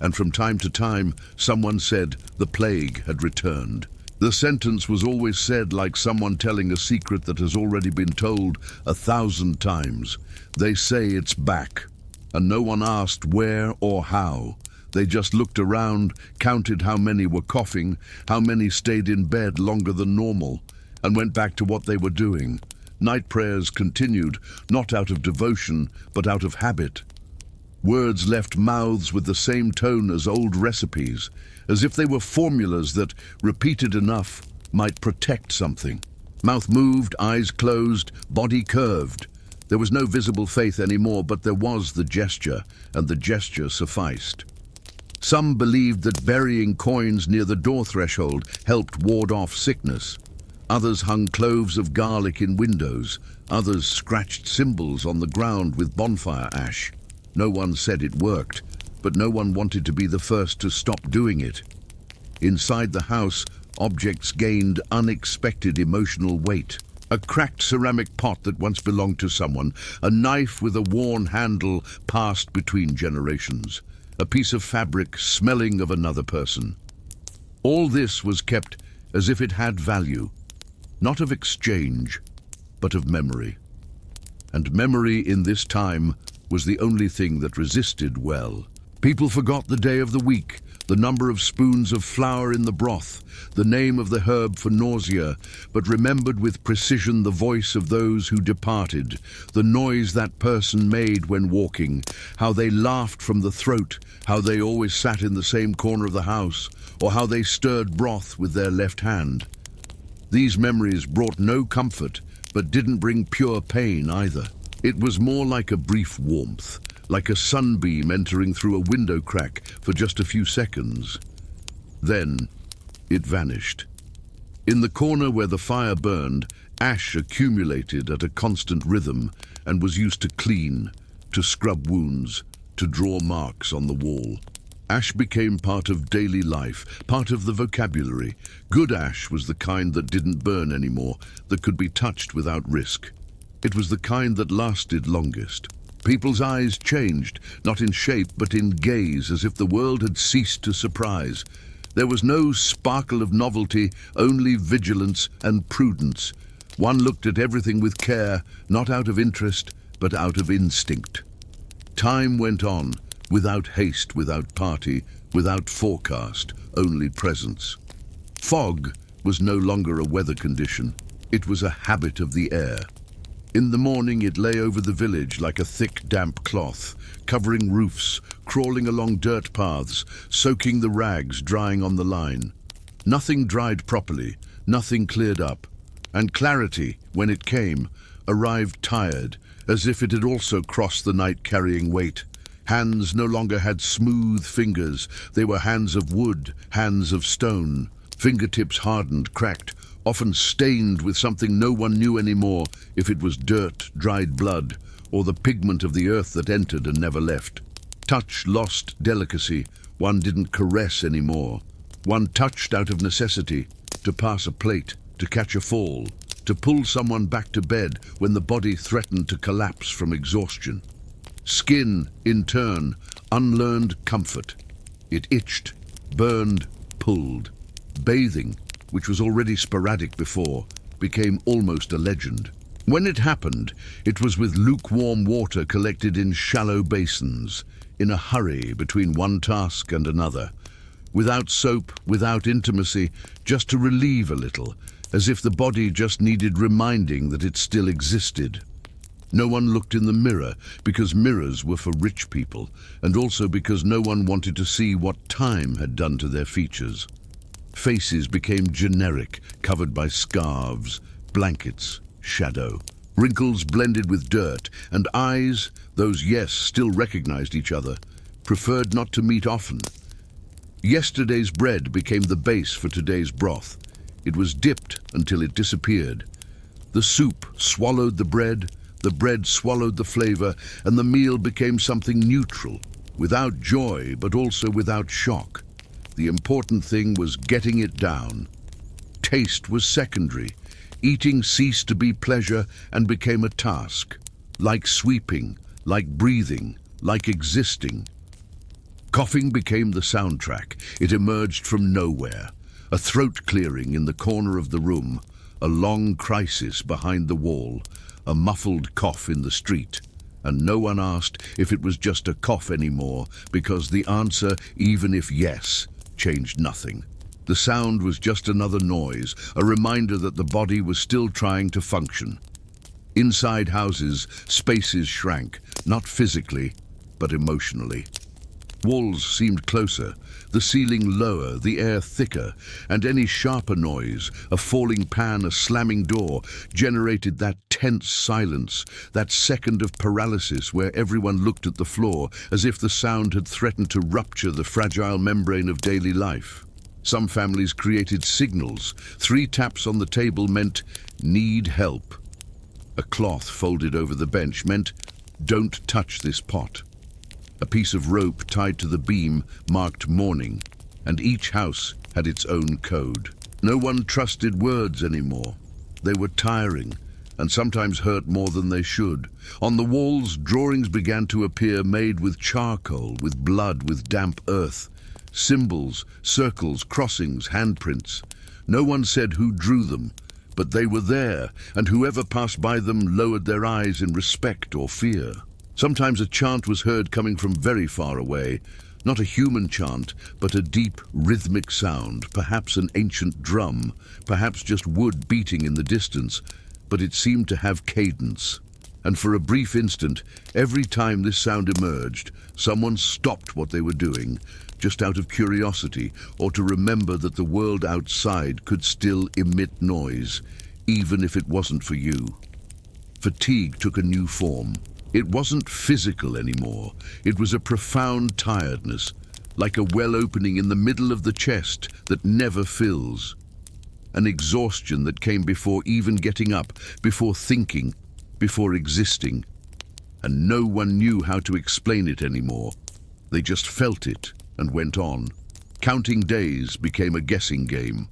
And from time to time, someone said the plague had returned. The sentence was always said like someone telling a secret that has already been told 1,000 times. They say it's back, and no one asked where or how. They just looked around, counted how many were coughing, how many stayed in bed longer than normal, and went back to what they were doing. Night prayers continued, not out of devotion, but out of habit. Words left mouths with the same tone as old recipes, as if they were formulas that, repeated enough, might protect something. Mouth moved, eyes closed, body curved. There was no visible faith anymore, but there was the gesture, and the gesture sufficed. Some believed that burying coins near the door threshold helped ward off sickness. Others hung cloves of garlic in windows. Others scratched symbols on the ground with bonfire ash. No one said it worked, but no one wanted to be the first to stop doing it. Inside the house, objects gained unexpected emotional weight. A cracked ceramic pot that once belonged to someone, a knife with a worn handle passed between generations, a piece of fabric smelling of another person. All this was kept as if it had value, not of exchange, but of memory. And memory in this time was the only thing that resisted well. People forgot the day of the week, the number of spoons of flour in the broth, the name of the herb for nausea, but remembered with precision the voice of those who departed, the noise that person made when walking, how they laughed from the throat, how they always sat in the same corner of the house, or how they stirred broth with their left hand. These memories brought no comfort, but didn't bring pure pain either. It was more like a brief warmth, like a sunbeam entering through a window crack for just a few seconds. Then it vanished. In the corner where the fire burned, ash accumulated at a constant rhythm and was used to clean, to scrub wounds, to draw marks on the wall. Ash became part of daily life, part of the vocabulary. Good ash was the kind that didn't burn anymore, that could be touched without risk. It was the kind that lasted longest. People's eyes changed, not in shape but in gaze, as if the world had ceased to surprise. There was no sparkle of novelty, only vigilance and prudence. One looked at everything with care, not out of interest, but out of instinct. Time went on. Without haste, without party, without forecast, only presence. Fog was no longer a weather condition. It was a habit of the air. In the morning it lay over the village like a thick, damp cloth, covering roofs, crawling along dirt paths, soaking the rags drying on the line. Nothing dried properly, nothing cleared up. And clarity, when it came, arrived tired, as if it had also crossed the night carrying weight. Hands no longer had smooth fingers. They were hands of wood, hands of stone. Fingertips hardened, cracked, often stained with something no one knew anymore, if it was dirt, dried blood, or the pigment of the earth that entered and never left. Touch lost delicacy. One didn't caress anymore. One touched out of necessity, to pass a plate, to catch a fall, to pull someone back to bed when the body threatened to collapse from exhaustion. Skin, in turn, unlearned comfort. It itched, burned, pulled. Bathing, which was already sporadic before, became almost a legend. When it happened, it was with lukewarm water collected in shallow basins, in a hurry between one task and another. Without soap, without intimacy, just to relieve a little, as if the body just needed reminding that it still existed. No one looked in the mirror, because mirrors were for rich people, and also because no one wanted to see what time had done to their features. Faces became generic, covered by scarves, blankets, shadow. Wrinkles blended with dirt, and eyes, those yes still recognized each other, preferred not to meet often. Yesterday's bread became the base for today's broth. It was dipped until it disappeared. The soup swallowed the bread swallowed the flavor, and the meal became something neutral, without joy but also without shock. The important thing was getting it down. Taste was secondary. Eating ceased to be pleasure and became a task, like sweeping, like breathing, like existing. Coughing became the soundtrack. It emerged from nowhere. A throat clearing in the corner of the room, a long crisis behind the wall, a muffled cough in the street. And no one asked if it was just a cough anymore, because the answer, even if yes, changed nothing. The sound was just another noise, a reminder that the body was still trying to function. Inside houses, spaces shrank, not physically, but emotionally. Walls seemed closer, the ceiling lower, the air thicker, and any sharper noise, a falling pan, a slamming door, generated that tense silence, that second of paralysis where everyone looked at the floor as if the sound had threatened to rupture the fragile membrane of daily life. Some families created signals. 3 taps on the table meant, "Need help." A cloth folded over the bench meant, "Don't touch this pot." A piece of rope tied to the beam marked morning, and each house had its own code. No one trusted words anymore. They were tiring, and sometimes hurt more than they should. On the walls, drawings began to appear made with charcoal, with blood, with damp earth. Symbols, circles, crossings, handprints. No one said who drew them, but they were there, and whoever passed by them lowered their eyes in respect or fear. Sometimes a chant was heard coming from very far away, not a human chant, but a deep, rhythmic sound, perhaps an ancient drum, perhaps just wood beating in the distance, but it seemed to have cadence. And for a brief instant, every time this sound emerged, someone stopped what they were doing, just out of curiosity, or to remember that the world outside could still emit noise, even if it wasn't for you. Fatigue took a new form. It wasn't physical anymore. It was a profound tiredness, like a well opening in the middle of the chest that never fills. An exhaustion that came before even getting up, before thinking, before existing. And no one knew how to explain it anymore. They just felt it and went on. Counting days became a guessing game.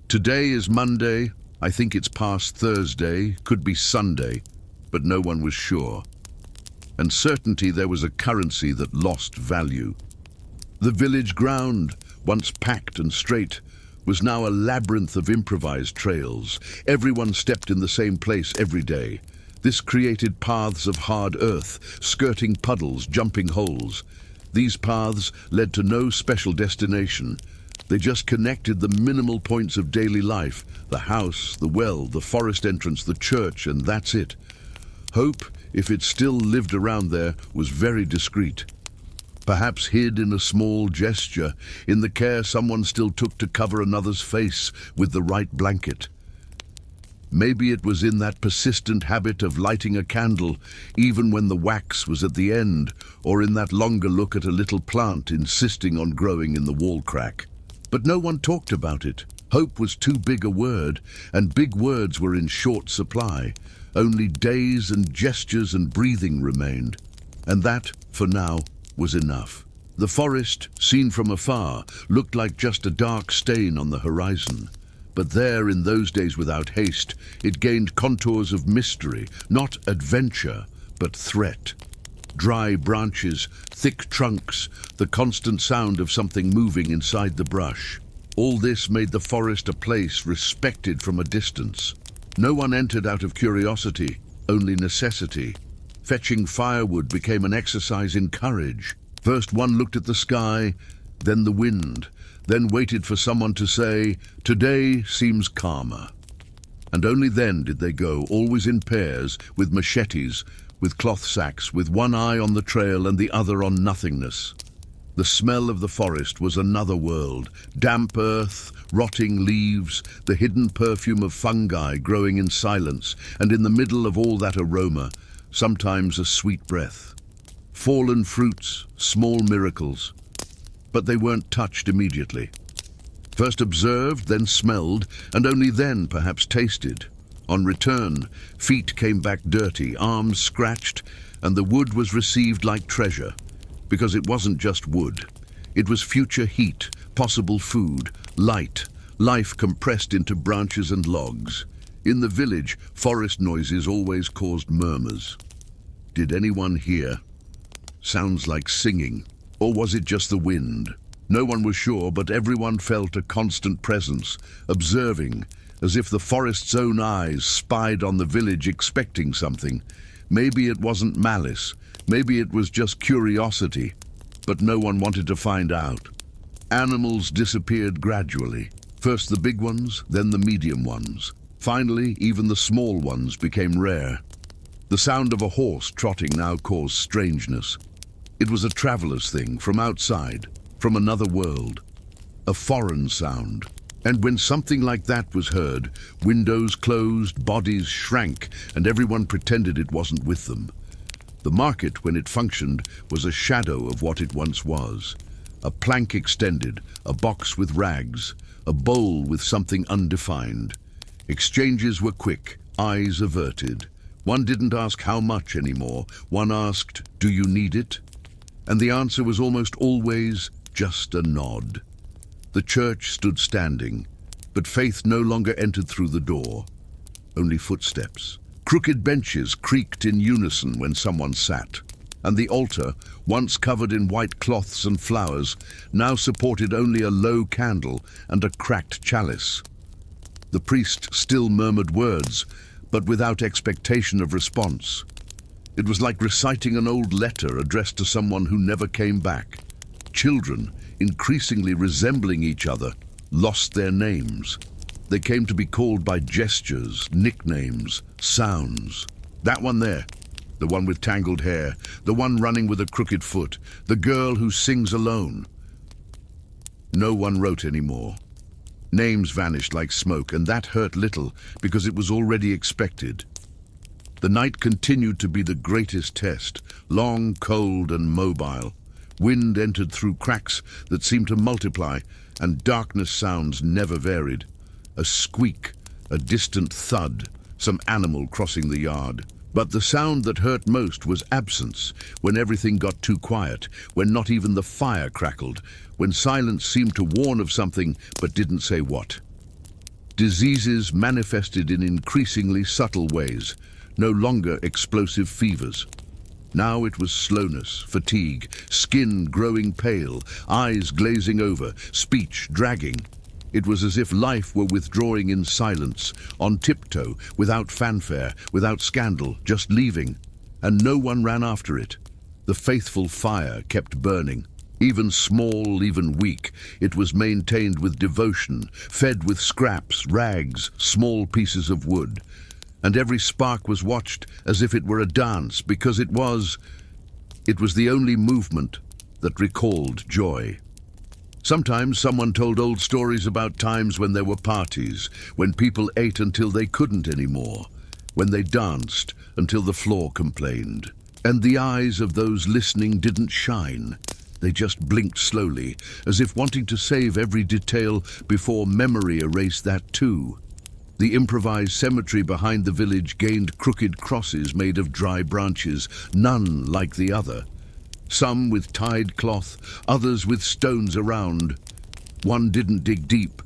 Today is Monday. I think it's past Thursday, could be Sunday. But no one was sure. And certainty there was a currency that lost value. The village ground, once packed and straight, was now a labyrinth of improvised trails. Everyone stepped in the same place every day. This created paths of hard earth, skirting puddles, jumping holes. These paths led to no special destination. They just connected the minimal points of daily life, the house, the well, the forest entrance, the church, and that's it. Hope, if it still lived around there, was very discreet. Perhaps hid in a small gesture, in the care someone still took to cover another's face with the right blanket. Maybe it was in that persistent habit of lighting a candle, even when the wax was at the end, or in that longer look at a little plant insisting on growing in the wall crack. But no one talked about it. Hope was too big a word, and big words were in short supply. Only days and gestures and breathing remained. And that, for now, was enough. The forest, seen from afar, looked like just a dark stain on the horizon. But there, in those days without haste, it gained contours of mystery, not adventure, but threat. Dry branches, thick trunks, the constant sound of something moving inside the brush. All this made the forest a place respected from a distance. No one entered out of curiosity, only necessity. Fetching firewood became an exercise in courage. First one looked at the sky, then the wind, then waited for someone to say, "Today seems calmer." And only then did they go, always in pairs, with machetes, with cloth sacks, with one eye on the trail and the other on nothingness. The smell of the forest was another world. Damp earth, rotting leaves, the hidden perfume of fungi growing in silence, and in the middle of all that aroma, sometimes a sweet breath. Fallen fruits, small miracles. But they weren't touched immediately. First observed, then smelled, and only then perhaps tasted. On return, feet came back dirty, arms scratched, and the wood was received like treasure. Because it wasn't just wood. It was future heat, possible food, light, life compressed into branches and logs. In the village, forest noises always caused murmurs. Did anyone hear? Sounds like singing. Or was it just the wind? No one was sure, but everyone felt a constant presence, observing, as if the forest's own eyes spied on the village expecting something. Maybe it wasn't malice. Maybe it was just curiosity, but no one wanted to find out. Animals disappeared gradually. First the big ones, then the medium ones. Finally, even the small ones became rare. The sound of a horse trotting now caused strangeness. It was a traveler's thing, from outside, from another world. A foreign sound. And when something like that was heard, windows closed, bodies shrank, and everyone pretended it wasn't with them. The market, when it functioned, was a shadow of what it once was. A plank extended, a box with rags, a bowl with something undefined. Exchanges were quick, eyes averted. One didn't ask how much anymore. One asked, "Do you need it?" And the answer was almost always just a nod. The church stood standing, but faith no longer entered through the door. Only footsteps. Crooked benches creaked in unison when someone sat, and the altar, once covered in white cloths and flowers, now supported only a low candle and a cracked chalice. The priest still murmured words, but without expectation of response. It was like reciting an old letter addressed to someone who never came back. Children, increasingly resembling each other, lost their names. They came to be called by gestures, nicknames, sounds. That one there, the one with tangled hair, the one running with a crooked foot, the girl who sings alone. No one wrote anymore. Names vanished like smoke, and that hurt little because it was already expected. The night continued to be the greatest test, long, cold, and mobile. Wind entered through cracks that seemed to multiply, and darkness sounds never varied. A squeak, a distant thud, some animal crossing the yard. But the sound that hurt most was absence, when everything got too quiet, when not even the fire crackled, when silence seemed to warn of something but didn't say what. Diseases manifested in increasingly subtle ways, no longer explosive fevers. Now it was slowness, fatigue, skin growing pale, eyes glazing over, speech dragging. It was as if life were withdrawing in silence, on tiptoe, without fanfare, without scandal, just leaving. And no one ran after it. The faithful fire kept burning. Even small, even weak, it was maintained with devotion, fed with scraps, rags, small pieces of wood. And every spark was watched as if it were a dance, because it was the only movement that recalled joy. Sometimes someone told old stories about times when there were parties, when people ate until they couldn't anymore, when they danced until the floor complained. And the eyes of those listening didn't shine. They just blinked slowly, as if wanting to save every detail before memory erased that too. The improvised cemetery behind the village gained crooked crosses made of dry branches, none like the other. Some with tied cloth, others with stones around. One didn't dig deep.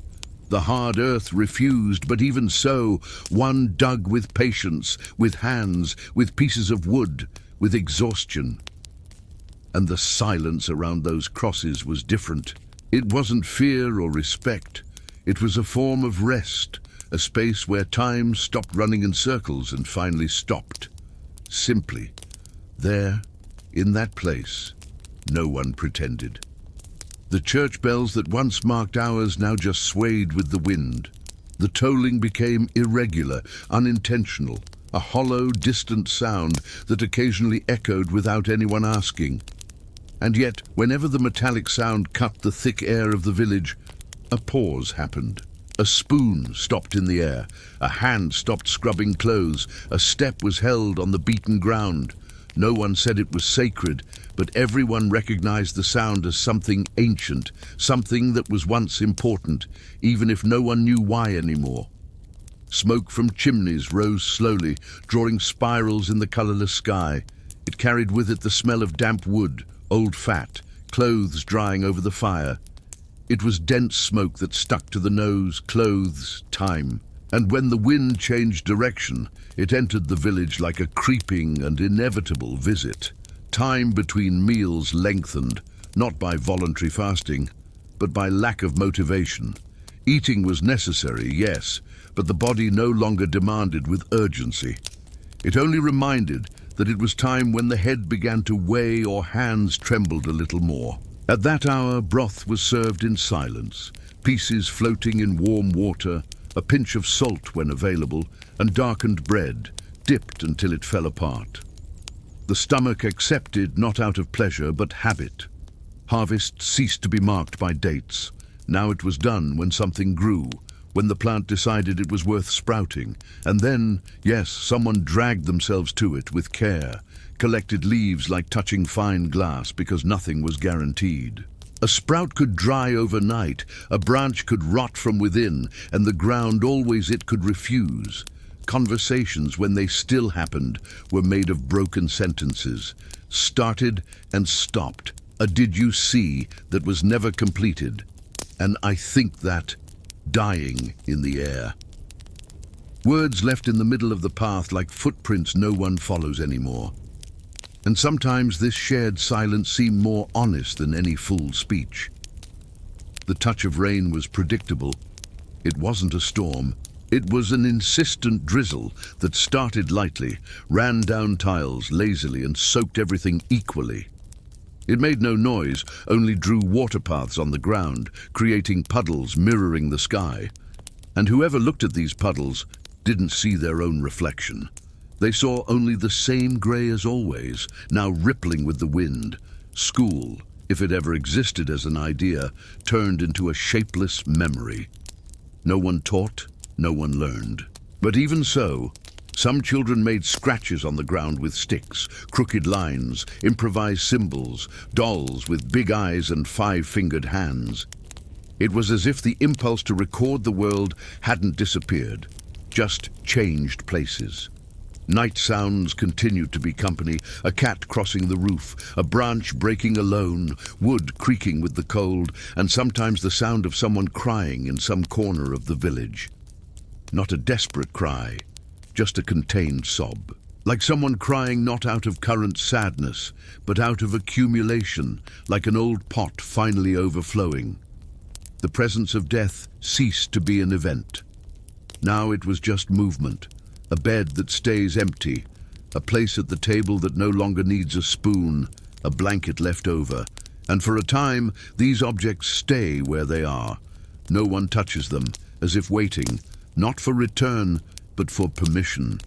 The hard earth refused, but even so, one dug with patience, with hands, with pieces of wood, with exhaustion. And the silence around those crosses was different. It wasn't fear or respect. It was a form of rest, a space where time stopped running in circles and finally stopped. Simply. There, in that place, no one pretended. The church bells that once marked hours now just swayed with the wind. The tolling became irregular, unintentional, a hollow, distant sound that occasionally echoed without anyone asking. And yet, whenever the metallic sound cut the thick air of the village, a pause happened. A spoon stopped in the air, a hand stopped scrubbing clothes, a step was held on the beaten ground. No one said it was sacred, but everyone recognized the sound as something ancient, something that was once important, even if no one knew why anymore. Smoke from chimneys rose slowly, drawing spirals in the colorless sky. It carried with it the smell of damp wood, old fat, clothes drying over the fire. It was dense smoke that stuck to the nose, clothes, time. And when the wind changed direction, it entered the village like a creeping and inevitable visit. Time between meals lengthened, not by voluntary fasting, but by lack of motivation. Eating was necessary, yes, but the body no longer demanded with urgency. It only reminded that it was time when the head began to weigh or hands trembled a little more. At that hour, broth was served in silence, pieces floating in warm water, a pinch of salt when available, and darkened bread, dipped until it fell apart. The stomach accepted not out of pleasure but habit. Harvest ceased to be marked by dates. Now it was done when something grew, when the plant decided it was worth sprouting, and then, yes, someone dragged themselves to it with care, collected leaves like touching fine glass because nothing was guaranteed. A sprout could dry overnight, a branch could rot from within, and the ground always it could refuse. Conversations, when they still happened, were made of broken sentences, started and stopped, a "did you see" that was never completed, and "I think that" dying in the air. Words left in the middle of the path like footprints no one follows anymore. And sometimes this shared silence seemed more honest than any full speech. The touch of rain was predictable. It wasn't a storm. It was an insistent drizzle that started lightly, ran down tiles lazily, and soaked everything equally. It made no noise, only drew water paths on the ground, creating puddles mirroring the sky. And whoever looked at these puddles didn't see their own reflection. They saw only the same grey as always, now rippling with the wind. School, if it ever existed as an idea, turned into a shapeless memory. No one taught, no one learned. But even so, some children made scratches on the ground with sticks, crooked lines, improvised symbols, dolls with big eyes and five-fingered hands. It was as if the impulse to record the world hadn't disappeared, just changed places. Night sounds continued to be company, a cat crossing the roof, a branch breaking alone, wood creaking with the cold, and sometimes the sound of someone crying in some corner of the village. Not a desperate cry, just a contained sob. Like someone crying not out of current sadness, but out of accumulation, like an old pot finally overflowing. The presence of death ceased to be an event. Now it was just movement, a bed that stays empty, a place at the table that no longer needs a spoon, a blanket left over, and for a time these objects stay where they are. No one touches them, as if waiting, not for return, but for permission.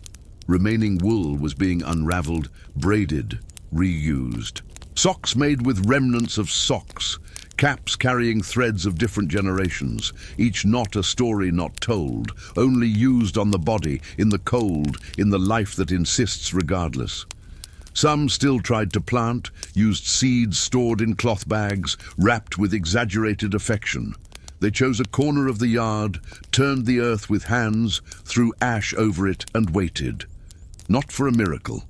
Remaining wool was being unraveled, braided, reused. Socks made with remnants of socks, caps carrying threads of different generations, each knot a story not told, only used on the body, in the cold, in the life that insists regardless. Some still tried to plant, used seeds stored in cloth bags, wrapped with exaggerated affection. They chose a corner of the yard, turned the earth with hands, threw ash over it and waited. Not for a miracle,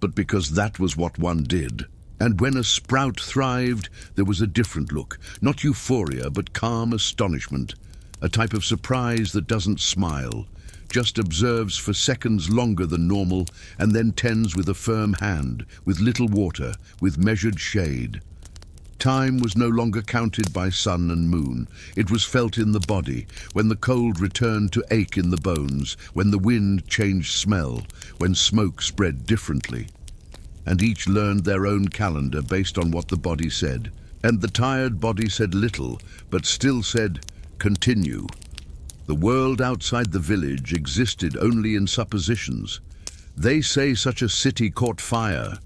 but because that was what one did. And when a sprout thrived, there was a different look, not euphoria, but calm astonishment, a type of surprise that doesn't smile, just observes for seconds longer than normal, and then tends with a firm hand, with little water, with measured shade. Time was no longer counted by sun and moon. It was felt in the body, when the cold returned to ache in the bones, when the wind changed smell, when smoke spread differently. And each learned their own calendar based on what the body said. And the tired body said little, but still said, continue. The world outside the village existed only in suppositions. They say such a city caught fire.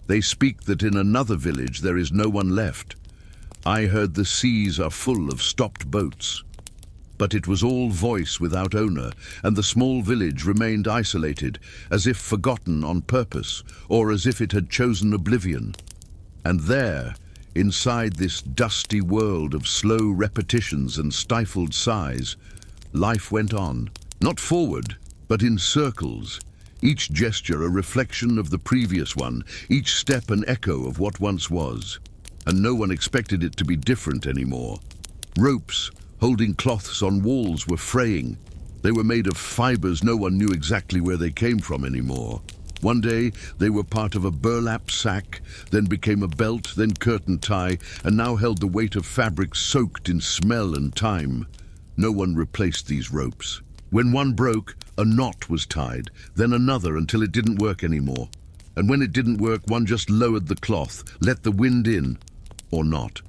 They speak that in another village there is no one left. I heard the seas are full of stopped boats. But it was all voice without owner, and the small village remained isolated, as if forgotten on purpose, or as if it had chosen oblivion. And there, inside this dusty world of slow repetitions and stifled sighs, life went on, not forward, but in circles, each gesture a reflection of the previous one, each step an echo of what once was. And no one expected it to be different anymore. Ropes holding cloths on walls were fraying. They were made of fibers no one knew exactly where they came from anymore. One day they were part of a burlap sack, then became a belt, then curtain tie, and now held the weight of fabric soaked in smell and time. No one replaced these ropes. When one broke, a knot was tied, then another until it didn't work anymore. And when it didn't work, one just lowered the cloth, let the wind in, or not.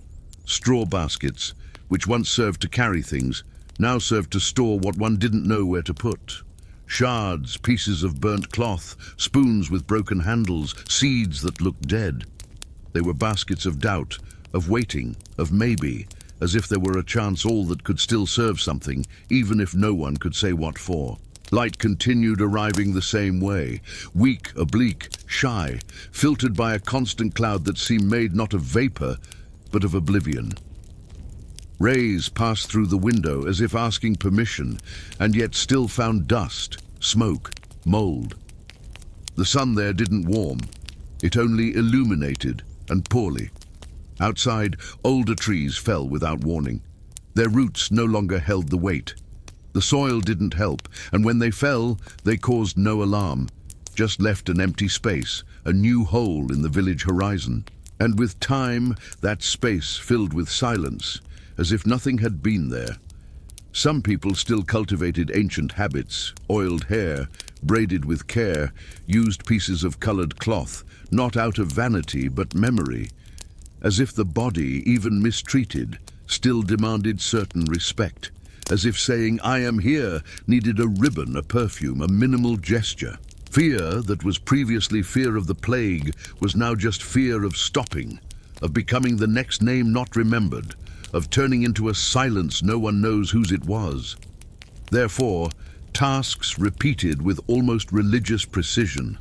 Straw baskets, which once served to carry things, now served to store what one didn't know where to put. Shards, pieces of burnt cloth, spoons with broken handles, seeds that looked dead. They were baskets of doubt, of waiting, of maybe, as if there were a chance all that could still serve something, even if no one could say what for. Light continued arriving the same way, weak, oblique, shy, filtered by a constant cloud that seemed made not of vapor, but of oblivion. Rays passed through the window as if asking permission, and yet still found dust, smoke, mold. The sun there didn't warm. It only illuminated, and poorly. Outside, older trees fell without warning. Their roots no longer held the weight. The soil didn't help, and when they fell, they caused no alarm, just left an empty space, a new hole in the village horizon. And with time, that space filled with silence, as if nothing had been there. Some people still cultivated ancient habits, oiled hair, braided with care, used pieces of colored cloth, not out of vanity but memory, as if the body, even mistreated, still demanded certain respect, as if saying, "I am here," needed a ribbon, a perfume, a minimal gesture. Fear that was previously fear of the plague was now just fear of stopping, of becoming the next name not remembered, of turning into a silence no one knows whose it was. Therefore, tasks repeated with almost religious precision.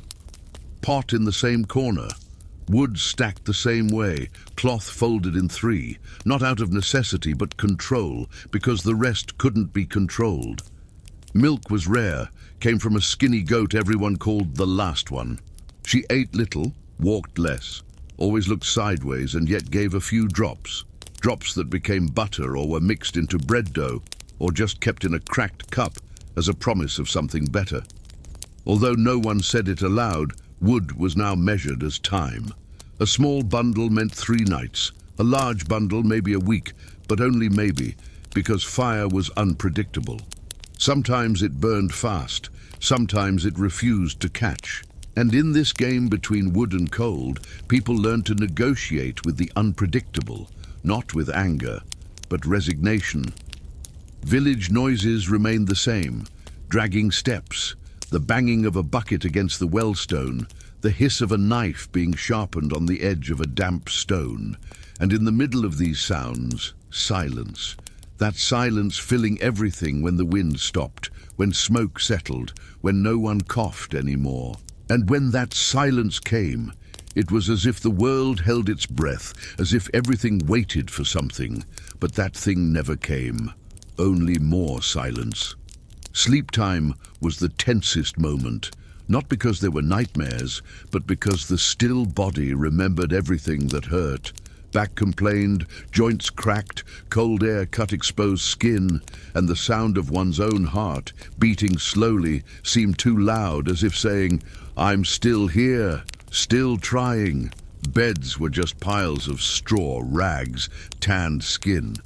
Pot in the same corner, wood stacked the same way, cloth folded in three, not out of necessity but control, because the rest couldn't be controlled. Milk was rare, came from a skinny goat everyone called the last one. She ate little, walked less, always looked sideways and yet gave a few drops. Drops that became butter or were mixed into bread dough or just kept in a cracked cup as a promise of something better. Although no one said it aloud, wood was now measured as time. A small bundle meant 3 nights, a large bundle maybe a week, but only maybe, because fire was unpredictable. Sometimes it burned fast, sometimes it refused to catch. And in this game between wood and cold, people learned to negotiate with the unpredictable, not with anger, but resignation. Village noises remained the same: dragging steps, the banging of a bucket against the wellstone, the hiss of a knife being sharpened on the edge of a damp stone. And in the middle of these sounds, silence. That silence filling everything when the wind stopped, when smoke settled, when no one coughed anymore. And when that silence came, it was as if the world held its breath, as if everything waited for something. But that thing never came. Only more silence. Sleep time was the tensest moment, not because there were nightmares, but because the still body remembered everything that hurt. Back complained, joints cracked, cold air cut exposed skin, and the sound of one's own heart, beating slowly, seemed too loud, as if saying, "I'm still here, still trying." Beds were just piles of straw, rags, tanned skin.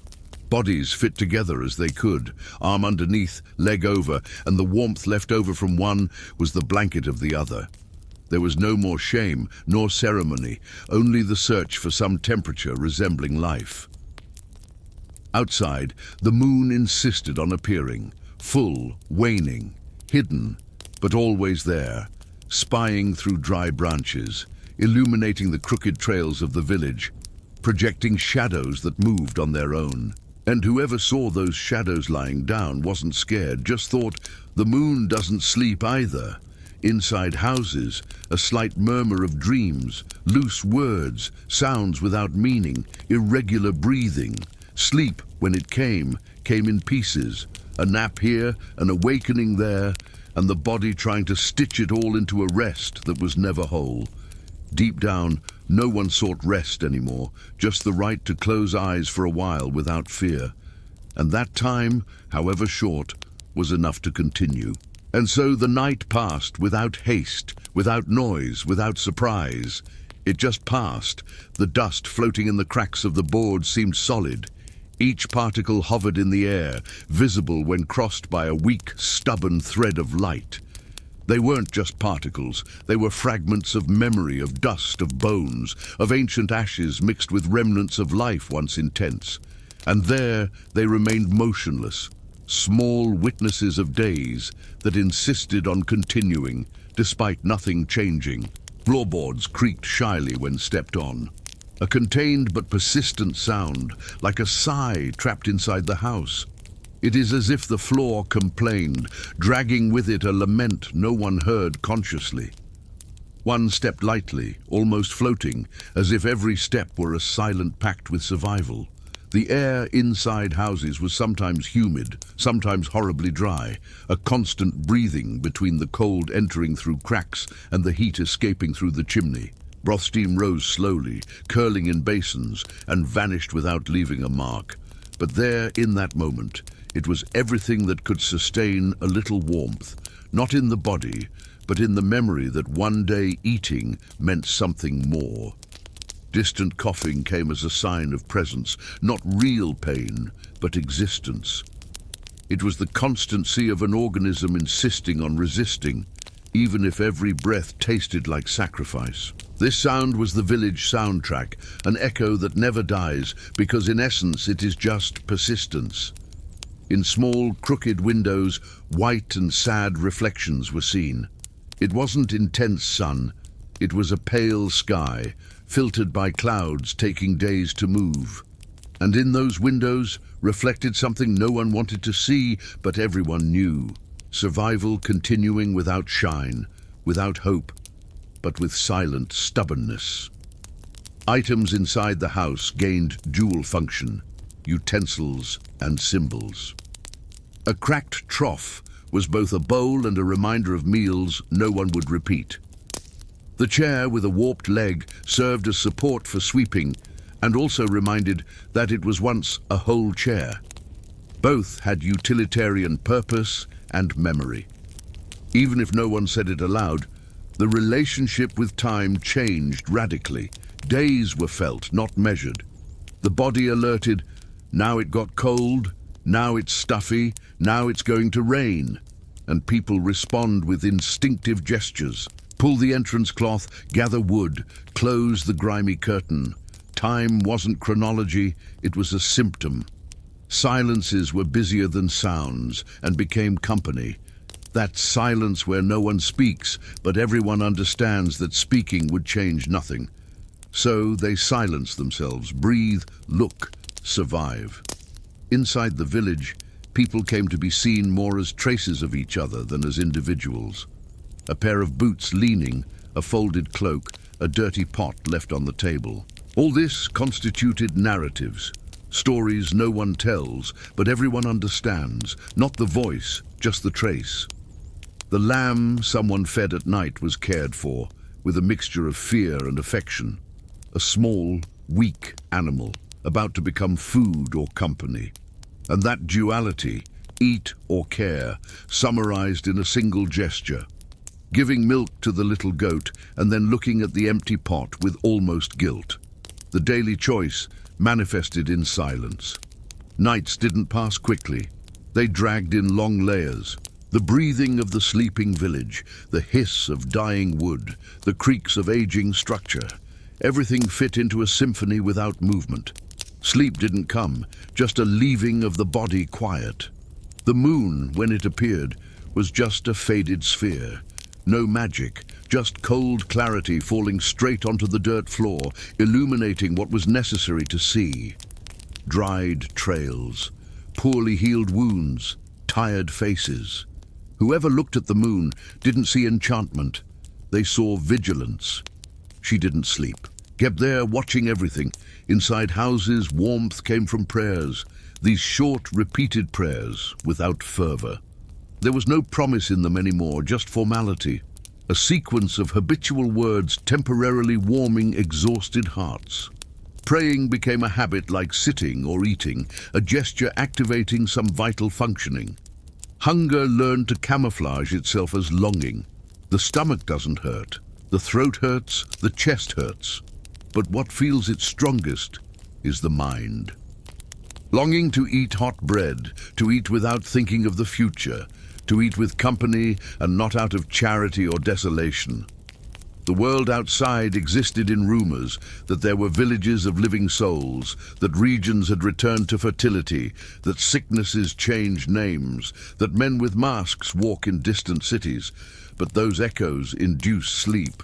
Bodies fit together as they could, arm underneath, leg over, and the warmth left over from one was the blanket of the other. There was no more shame, nor ceremony, only the search for some temperature resembling life. Outside, the moon insisted on appearing, full, waning, hidden, but always there, spying through dry branches, illuminating the crooked trails of the village, projecting shadows that moved on their own. And whoever saw those shadows lying down wasn't scared, just thought, the moon doesn't sleep either. Inside houses, a slight murmur of dreams, loose words, sounds without meaning, irregular breathing. Sleep, when it came in pieces. A nap here, an awakening there, and the body trying to stitch it all into a rest that was never whole. Deep down, no one sought rest anymore, just the right to close eyes for a while without fear. And that time, however short, was enough to continue. And so the night passed without haste, without noise, without surprise. It just passed. The dust floating in the cracks of the boards seemed solid. Each particle hovered in the air, visible when crossed by a weak, stubborn thread of light. They weren't just particles, they were fragments of memory, of dust, of bones, of ancient ashes mixed with remnants of life once intense. And there they remained motionless, small witnesses of days that insisted on continuing, despite nothing changing. Floorboards creaked shyly when stepped on. A contained but persistent sound, like a sigh trapped inside the house. It is as if the floor complained, dragging with it a lament no one heard consciously. One stepped lightly, almost floating, as if every step were a silent pact with survival. The air inside houses was sometimes humid, sometimes horribly dry, a constant breathing between the cold entering through cracks and the heat escaping through the chimney. Broth steam rose slowly, curling in basins, and vanished without leaving a mark. But there, in that moment, it was everything that could sustain a little warmth, not in the body, but in the memory that one day eating meant something more. Distant coughing came as a sign of presence, not real pain, but existence. It was the constancy of an organism insisting on resisting, even if every breath tasted like sacrifice. This sound was the village soundtrack, an echo that never dies, because in essence it is just persistence. In small, crooked windows, white and sad reflections were seen. It wasn't intense sun, it was a pale sky, filtered by clouds taking days to move. And in those windows reflected something no one wanted to see, but everyone knew. Survival continuing without shine, without hope, but with silent stubbornness. Items inside the house gained dual function, utensils and symbols. A cracked trough was both a bowl and a reminder of meals no one would repeat. The chair with a warped leg served as support for sweeping and also reminded that it was once a whole chair. Both had utilitarian purpose and memory. Even if no one said it aloud, the relationship with time changed radically. Days were felt, not measured. The body alerted, Now it got cold, now it's stuffy, now it's going to rain. And people respond with instinctive gestures. Pull the entrance cloth, gather wood, close the grimy curtain. Time wasn't chronology, it was a symptom. Silences were busier than sounds and became company. That silence where no one speaks, but everyone understands that speaking would change nothing. So they silence themselves, breathe, look, survive. Inside the village, people came to be seen more as traces of each other than as individuals. A pair of boots leaning, a folded cloak, a dirty pot left on the table. All this constituted narratives, stories no one tells, but everyone understands, not the voice, just the trace. The lamb someone fed at night was cared for, with a mixture of fear and affection. A small, weak animal, about to become food or company. And that duality, eat or care, summarized in a single gesture. Giving milk to the little goat and then looking at the empty pot with almost guilt. The daily choice manifested in silence. Nights didn't pass quickly. They dragged in long layers. The breathing of the sleeping village, the hiss of dying wood, the creaks of aging structure. Everything fit into a symphony without movement. Sleep didn't come, just a leaving of the body quiet. The moon, when it appeared, was just a faded sphere. No magic, just cold clarity falling straight onto the dirt floor, illuminating what was necessary to see. Dried trails, poorly healed wounds, tired faces. Whoever looked at the moon didn't see enchantment. They saw vigilance. She didn't sleep. Kept there watching everything. Inside houses, warmth came from prayers. These short, repeated prayers without fervor. There was no promise in them anymore, just formality. A sequence of habitual words temporarily warming exhausted hearts. Praying became a habit like sitting or eating, a gesture activating some vital functioning. Hunger learned to camouflage itself as longing. The stomach doesn't hurt. The throat hurts, the chest hurts. But what feels its strongest is the mind. Longing to eat hot bread, to eat without thinking of the future, to eat with company and not out of charity or desolation. The world outside existed in rumors that there were villages of living souls, that regions had returned to fertility, that sicknesses changed names, that men with masks walk in distant cities. But those echoes induce sleep.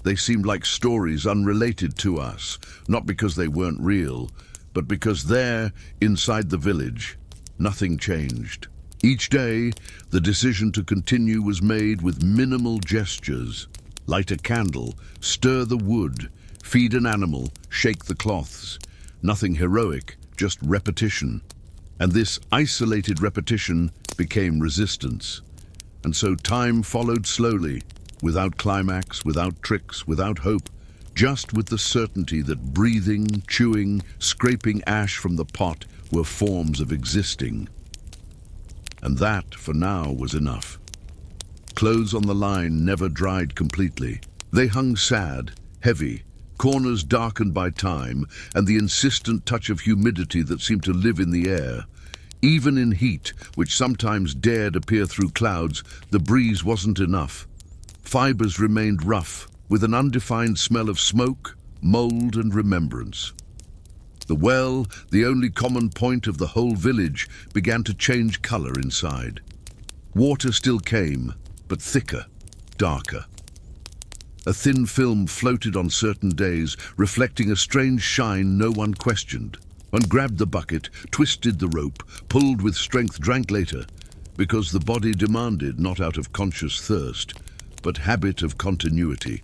They seemed like stories unrelated to us, not because they weren't real, but because there, inside the village, nothing changed. Each day, the decision to continue was made with minimal gestures. Light a candle, stir the wood, feed an animal, shake the cloths. Nothing heroic, just repetition. And this isolated repetition became resistance. And so time followed slowly, without climax, without tricks, without hope, just with the certainty that breathing, chewing, scraping ash from the pot were forms of existing. And that, for now, was enough. Clothes on the line never dried completely. They hung sad, heavy, corners darkened by time and the insistent touch of humidity that seemed to live in the air. Even in heat, which sometimes dared appear through clouds, the breeze wasn't enough. Fibers remained rough, with an undefined smell of smoke, mold and remembrance. The well, the only common point of the whole village, began to change color inside. Water still came, but thicker, darker. A thin film floated on certain days, reflecting a strange shine no one questioned. One grabbed the bucket, twisted the rope, pulled with strength, drank later, because the body demanded, not out of conscious thirst, but habit of continuity.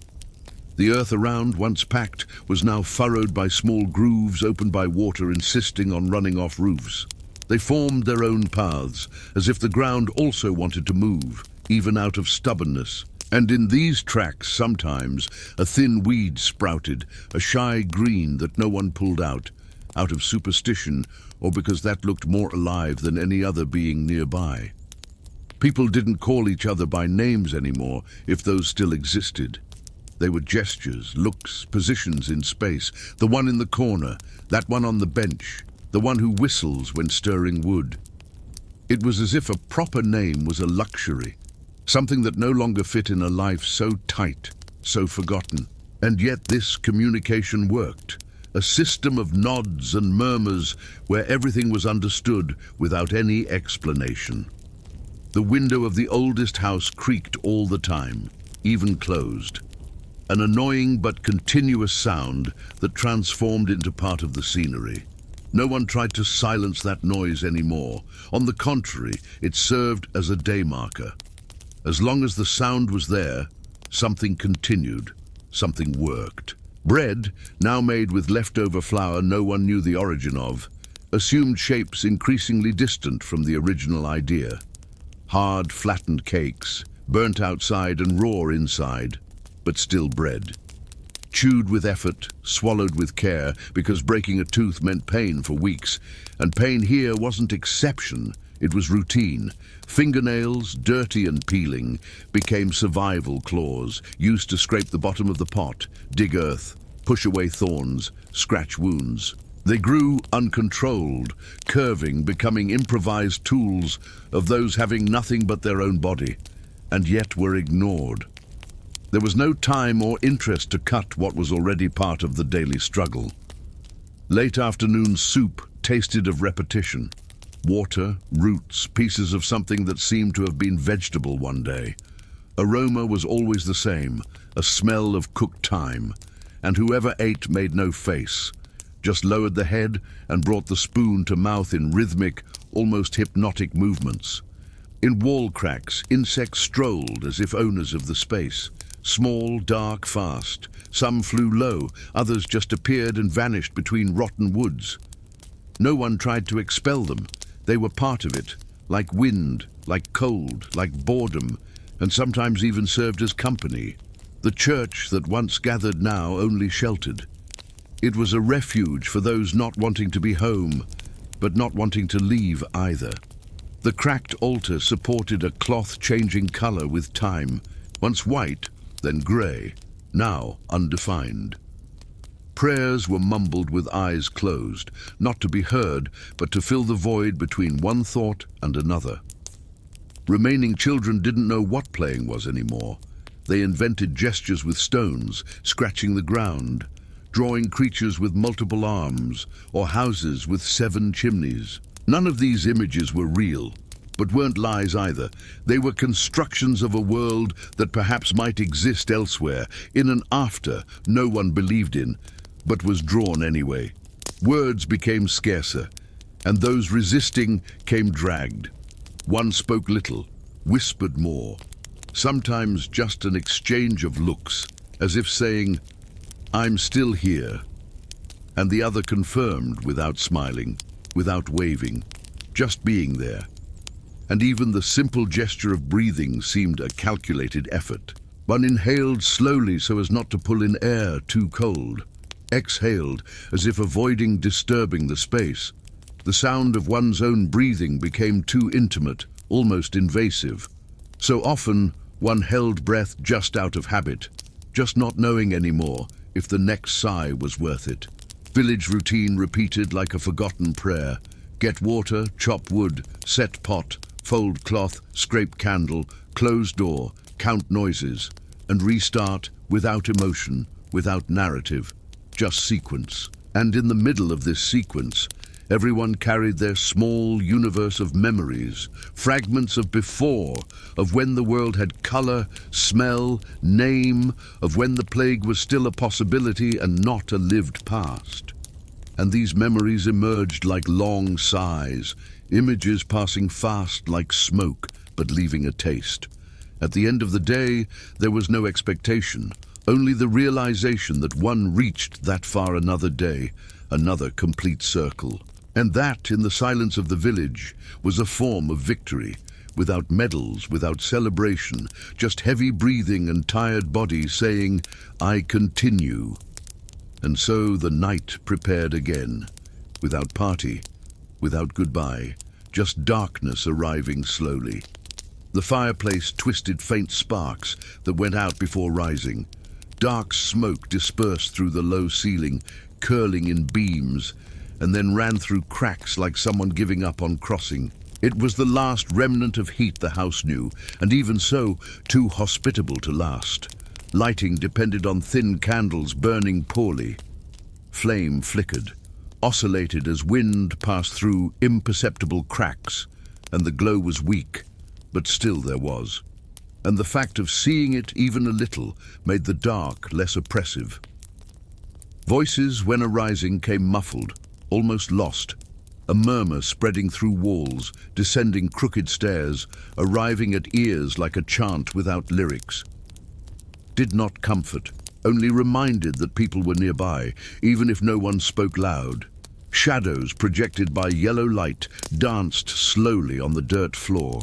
The earth around, once packed, was now furrowed by small grooves opened by water insisting on running off roofs. They formed their own paths, as if the ground also wanted to move, even out of stubbornness. And in these tracks, sometimes, a thin weed sprouted, a shy green that no one pulled out of superstition or because that looked more alive than any other being nearby. People didn't call each other by names anymore, if those still existed. They were gestures, looks, positions in space. The one in the corner, that one on the bench, the one who whistles when stirring wood. It was as if a proper name was a luxury, something that no longer fit in a life so tight, so forgotten. And yet this communication worked, a system of nods and murmurs where everything was understood without any explanation. The window of the oldest house creaked all the time, even closed. An annoying but continuous sound that transformed into part of the scenery. No one tried to silence that noise anymore. On the contrary, it served as a day marker. As long as the sound was there, something continued, something worked. Bread, now made with leftover flour no one knew the origin of, assumed shapes increasingly distant from the original idea. Hard, flattened cakes, burnt outside and raw inside, but still bread. Chewed with effort, swallowed with care, because breaking a tooth meant pain for weeks. And pain here wasn't exception, it was routine. Fingernails, dirty and peeling, became survival claws, used to scrape the bottom of the pot, dig earth, push away thorns, scratch wounds. They grew uncontrolled, curving, becoming improvised tools of those having nothing but their own body, and yet were ignored. There was no time or interest to cut what was already part of the daily struggle. Late afternoon soup tasted of repetition. Water, roots, pieces of something that seemed to have been vegetable one day. Aroma was always the same, a smell of cooked time, and whoever ate made no face, just lowered the head and brought the spoon to mouth in rhythmic, almost hypnotic movements. In wall cracks, insects strolled as if owners of the space. Small, dark, fast. Some flew low, others just appeared and vanished between rotten woods. No one tried to expel them. They were part of it, like wind, like cold, like boredom, and sometimes even served as company. The church that once gathered now only sheltered. It was a refuge for those not wanting to be home, but not wanting to leave either. The cracked altar supported a cloth changing color with time, once white, then grey, now undefined. Prayers were mumbled with eyes closed, not to be heard, but to fill the void between one thought and another. Remaining children didn't know what playing was anymore. They invented gestures with stones, scratching the ground, drawing creatures with multiple arms, or houses with 7 chimneys. None of these images were real, but weren't lies either. They were constructions of a world that perhaps might exist elsewhere, in an after no one believed in, but was drawn anyway. Words became scarcer, and those resisting came dragged. One spoke little, whispered more, sometimes just an exchange of looks, as if saying, "I'm still here," and the other confirmed without smiling, without waving, just being there. And even the simple gesture of breathing seemed a calculated effort. One inhaled slowly so as not to pull in air too cold, exhaled as if avoiding disturbing the space. The sound of one's own breathing became too intimate, almost invasive. So often, one held breath just out of habit, just not knowing anymore if the next sigh was worth it. Village routine repeated like a forgotten prayer. Get water, chop wood, set pot, fold cloth, scrape candle, close door, count noises, and restart without emotion, without narrative, just sequence. And in the middle of this sequence, everyone carried their small universe of memories, fragments of before, of when the world had color, smell, name, of when the plague was still a possibility and not a lived past. And these memories emerged like long sighs, images passing fast like smoke, but leaving a taste. At the end of the day, there was no expectation, only the realization that one reached that far another day, another complete circle. And that, in the silence of the village, was a form of victory, without medals, without celebration, just heavy breathing and tired body saying, "I continue." And so the night prepared again, without party, without goodbye, just darkness arriving slowly. The fireplace twisted faint sparks that went out before rising. Dark smoke dispersed through the low ceiling, curling in beams, and then ran through cracks like someone giving up on crossing. It was the last remnant of heat the house knew, and even so, too hospitable to last. Lighting depended on thin candles burning poorly. Flame flickered, oscillated as wind passed through imperceptible cracks, and the glow was weak, but still there was. And the fact of seeing it even a little made the dark less oppressive. Voices, when arising, came muffled, almost lost. A murmur spreading through walls, descending crooked stairs, arriving at ears like a chant without lyrics. Did not comfort, only reminded that people were nearby, even if no one spoke loud. Shadows projected by yellow light danced slowly on the dirt floor.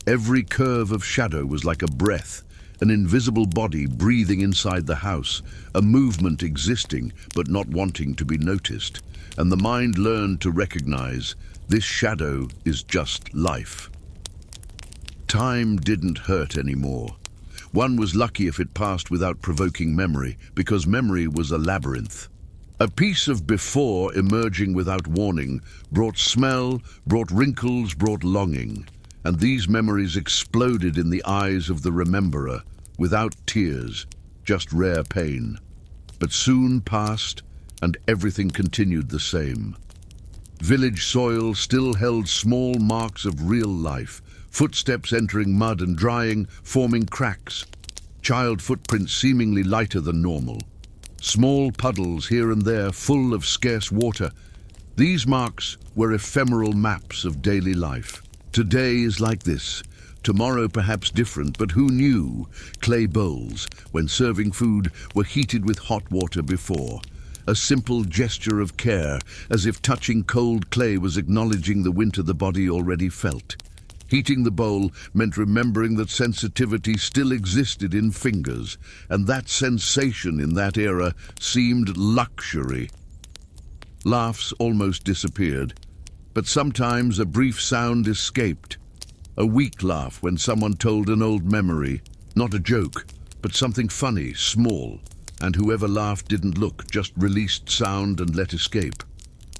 Every curve of shadow was like a breath, an invisible body breathing inside the house, a movement existing but not wanting to be noticed. And the mind learned to recognize this shadow is just life. Time didn't hurt anymore. One was lucky if it passed without provoking memory, because memory was a labyrinth. A piece of before emerging without warning brought smell, brought wrinkles, brought longing. And these memories exploded in the eyes of the rememberer, without tears, just rare pain. But soon passed, and everything continued the same. Village soil still held small marks of real life, footsteps entering mud and drying, forming cracks. Child footprints seemingly lighter than normal. Small puddles here and there full of scarce water. These marks were ephemeral maps of daily life. Today is like this, tomorrow perhaps different, but who knew? Clay bowls, when serving food, were heated with hot water before. A simple gesture of care, as if touching cold clay was acknowledging the winter the body already felt. Heating the bowl meant remembering that sensitivity still existed in fingers, and that sensation in that era seemed luxury. Laughs almost disappeared, but sometimes a brief sound escaped. A weak laugh when someone told an old memory, not a joke, but something funny, small, and whoever laughed didn't look, just released sound and let escape.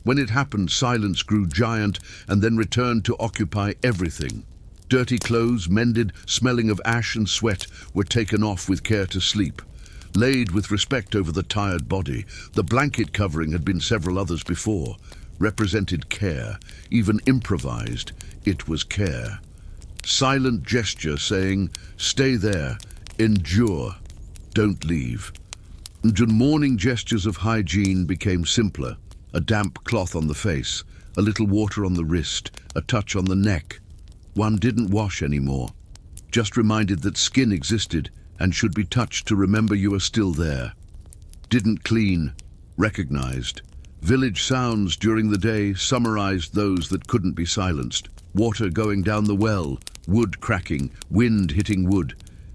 When it happened, silence grew giant and then returned to occupy everything. Dirty clothes, mended, smelling of ash and sweat, were taken off with care to sleep. Laid with respect over the tired body, the blanket covering had been several others before, represented care, even improvised, it was care. Silent gesture saying, stay there, endure, don't leave. And morning gestures of hygiene became simpler. A damp cloth on the face, a little water on the wrist, a touch on the neck. One didn't wash anymore, just reminded that skin existed and should be touched to remember you are still there. Didn't clean, recognized. Village sounds during the day summarized those that couldn't be silenced. Water going down the well, wood cracking, wind hitting wood.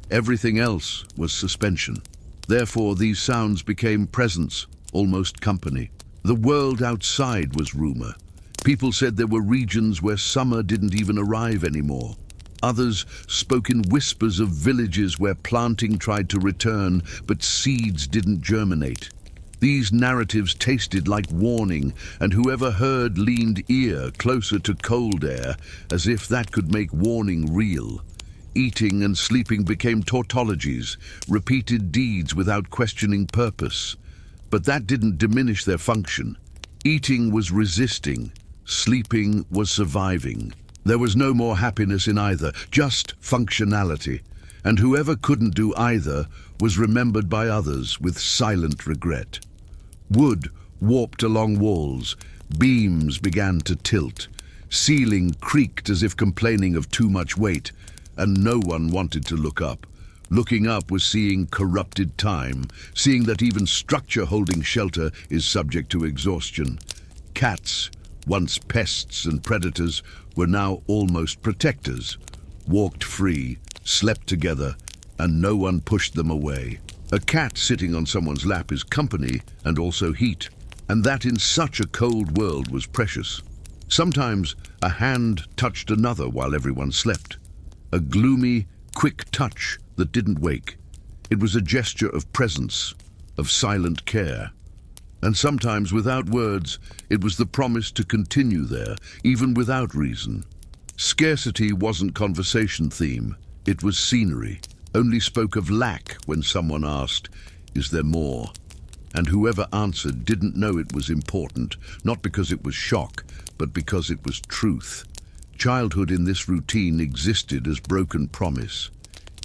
Everything else was suspension. Therefore, these sounds became presence, almost company. The world outside was rumor. People said there were regions where summer didn't even arrive anymore. Others spoke in whispers of villages where planting tried to return, but seeds didn't germinate. These narratives tasted like warning, and whoever heard leaned ear closer to cold air, as if that could make warning real. Eating and sleeping became tautologies, repeated deeds without questioning purpose. But that didn't diminish their function. Eating was resisting, sleeping was surviving. There was no more happiness in either, just functionality. And whoever couldn't do either was remembered by others with silent regret. Wood warped along walls, beams began to tilt, ceiling creaked as if complaining of too much weight, and no one wanted to look up. Looking up was seeing corrupted time, seeing that even structure holding shelter is subject to exhaustion. Cats, once pests and predators, were now almost protectors, walked free, slept together, and no one pushed them away. A cat sitting on someone's lap is company and also heat, and that in such a cold world was precious. Sometimes a hand touched another while everyone slept. A gloomy, quick touch that didn't wake. It was a gesture of presence, of silent care. And sometimes, without words, it was the promise to continue there, even without reason. Scarcity wasn't conversation theme, it was scenery. Only spoke of lack when someone asked, "Is there more?" And whoever answered didn't know it was important, not because it was shock, but because it was truth. Childhood in this routine existed as broken promise.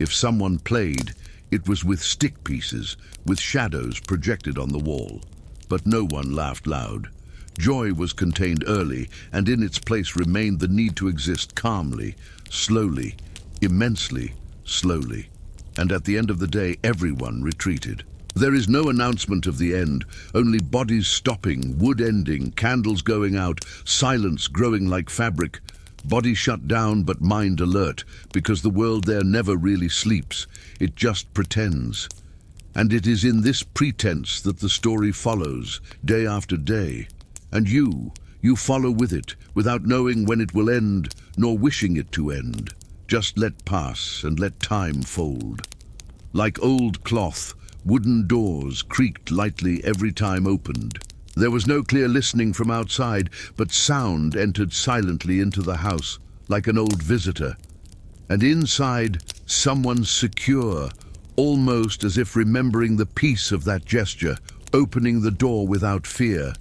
If someone played, it was with stick pieces, with shadows projected on the wall. But no one laughed loud. Joy was contained early, and in its place remained the need to exist calmly, slowly, immensely slowly. And at the end of the day, everyone retreated. There is no announcement of the end, only bodies stopping, wood ending, candles going out, silence growing like fabric. Body shut down but mind alert, because the world there never really sleeps, it just pretends. And it is in this pretense that the story follows, day after day. And you follow with it, without knowing when it will end, nor wishing it to end. Just let pass and let time fold. Like old cloth, wooden doors creaked lightly every time opened. There was no clear listening from outside, but sound entered silently into the house, like an old visitor. And inside, someone secure, almost as if remembering the peace of that gesture, opening the door without fear.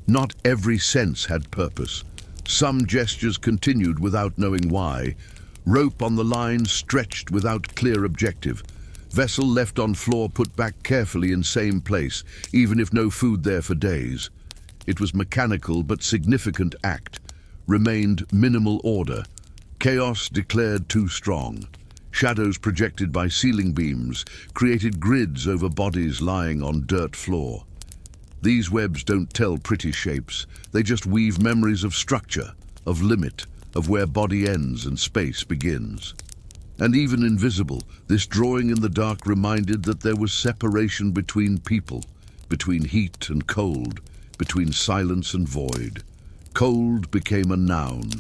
Not every sense had purpose. Some gestures continued without knowing why. Rope on the line stretched without clear objective. Vessel left on floor put back carefully in same place, even if no food there for days. It was mechanical but significant act. Remained minimal order. Chaos declared too strong. Shadows projected by ceiling beams created grids over bodies lying on dirt floor. These webs don't tell pretty shapes. They just weave memories of structure, of limit, of where body ends and space begins. And even invisible, this drawing in the dark reminded that there was separation between people, between heat and cold, between silence and void. Cold became a noun.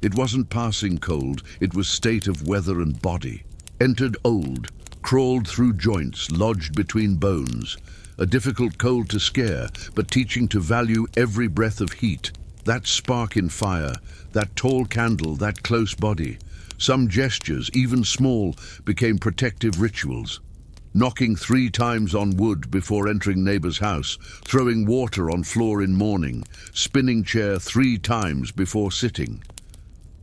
It wasn't passing cold, it was state of weather and body. Entered old, crawled through joints, lodged between bones. A difficult cold to scare, but teaching to value every breath of heat. That spark in fire, that tall candle, that close body. Some gestures, even small, became protective rituals. Knocking 3 times on wood before entering neighbor's house, throwing water on floor in morning, spinning chair 3 times before sitting.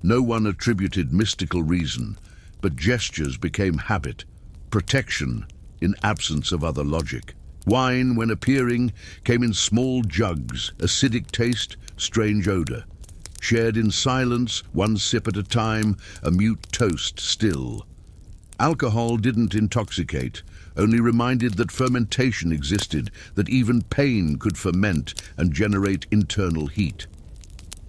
No one attributed mystical reason, but gestures became habit, protection in absence of other logic. Wine, when appearing, came in small jugs, acidic taste, strange odor. Shared in silence, 1 sip at a time, a mute toast still. Alcohol didn't intoxicate, only reminded that fermentation existed, that even pain could ferment and generate internal heat.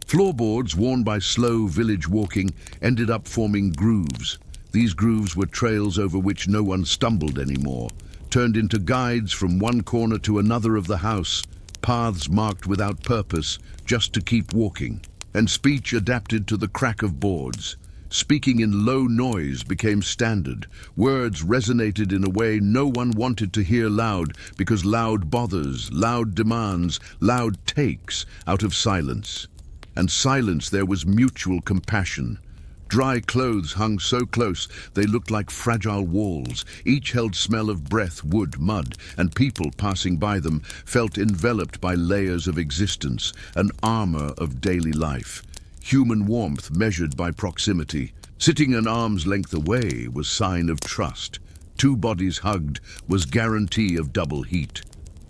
Floorboards worn by slow village walking ended up forming grooves. These grooves were trails over which no one stumbled anymore, turned into guides from one corner to another of the house, paths marked without purpose, just to keep walking. And speech adapted to the crack of boards. Speaking in low noise became standard. Words resonated in a way no one wanted to hear loud, because loud bothers, loud demands, loud takes out of silence. And silence there was mutual compassion. Dry clothes hung so close they looked like fragile walls. Each held smell of breath, wood, mud, and people passing by them felt enveloped by layers of existence, an armor of daily life. Human warmth measured by proximity. Sitting an arm's length away was sign of trust. 2 bodies hugged was guarantee of double heat.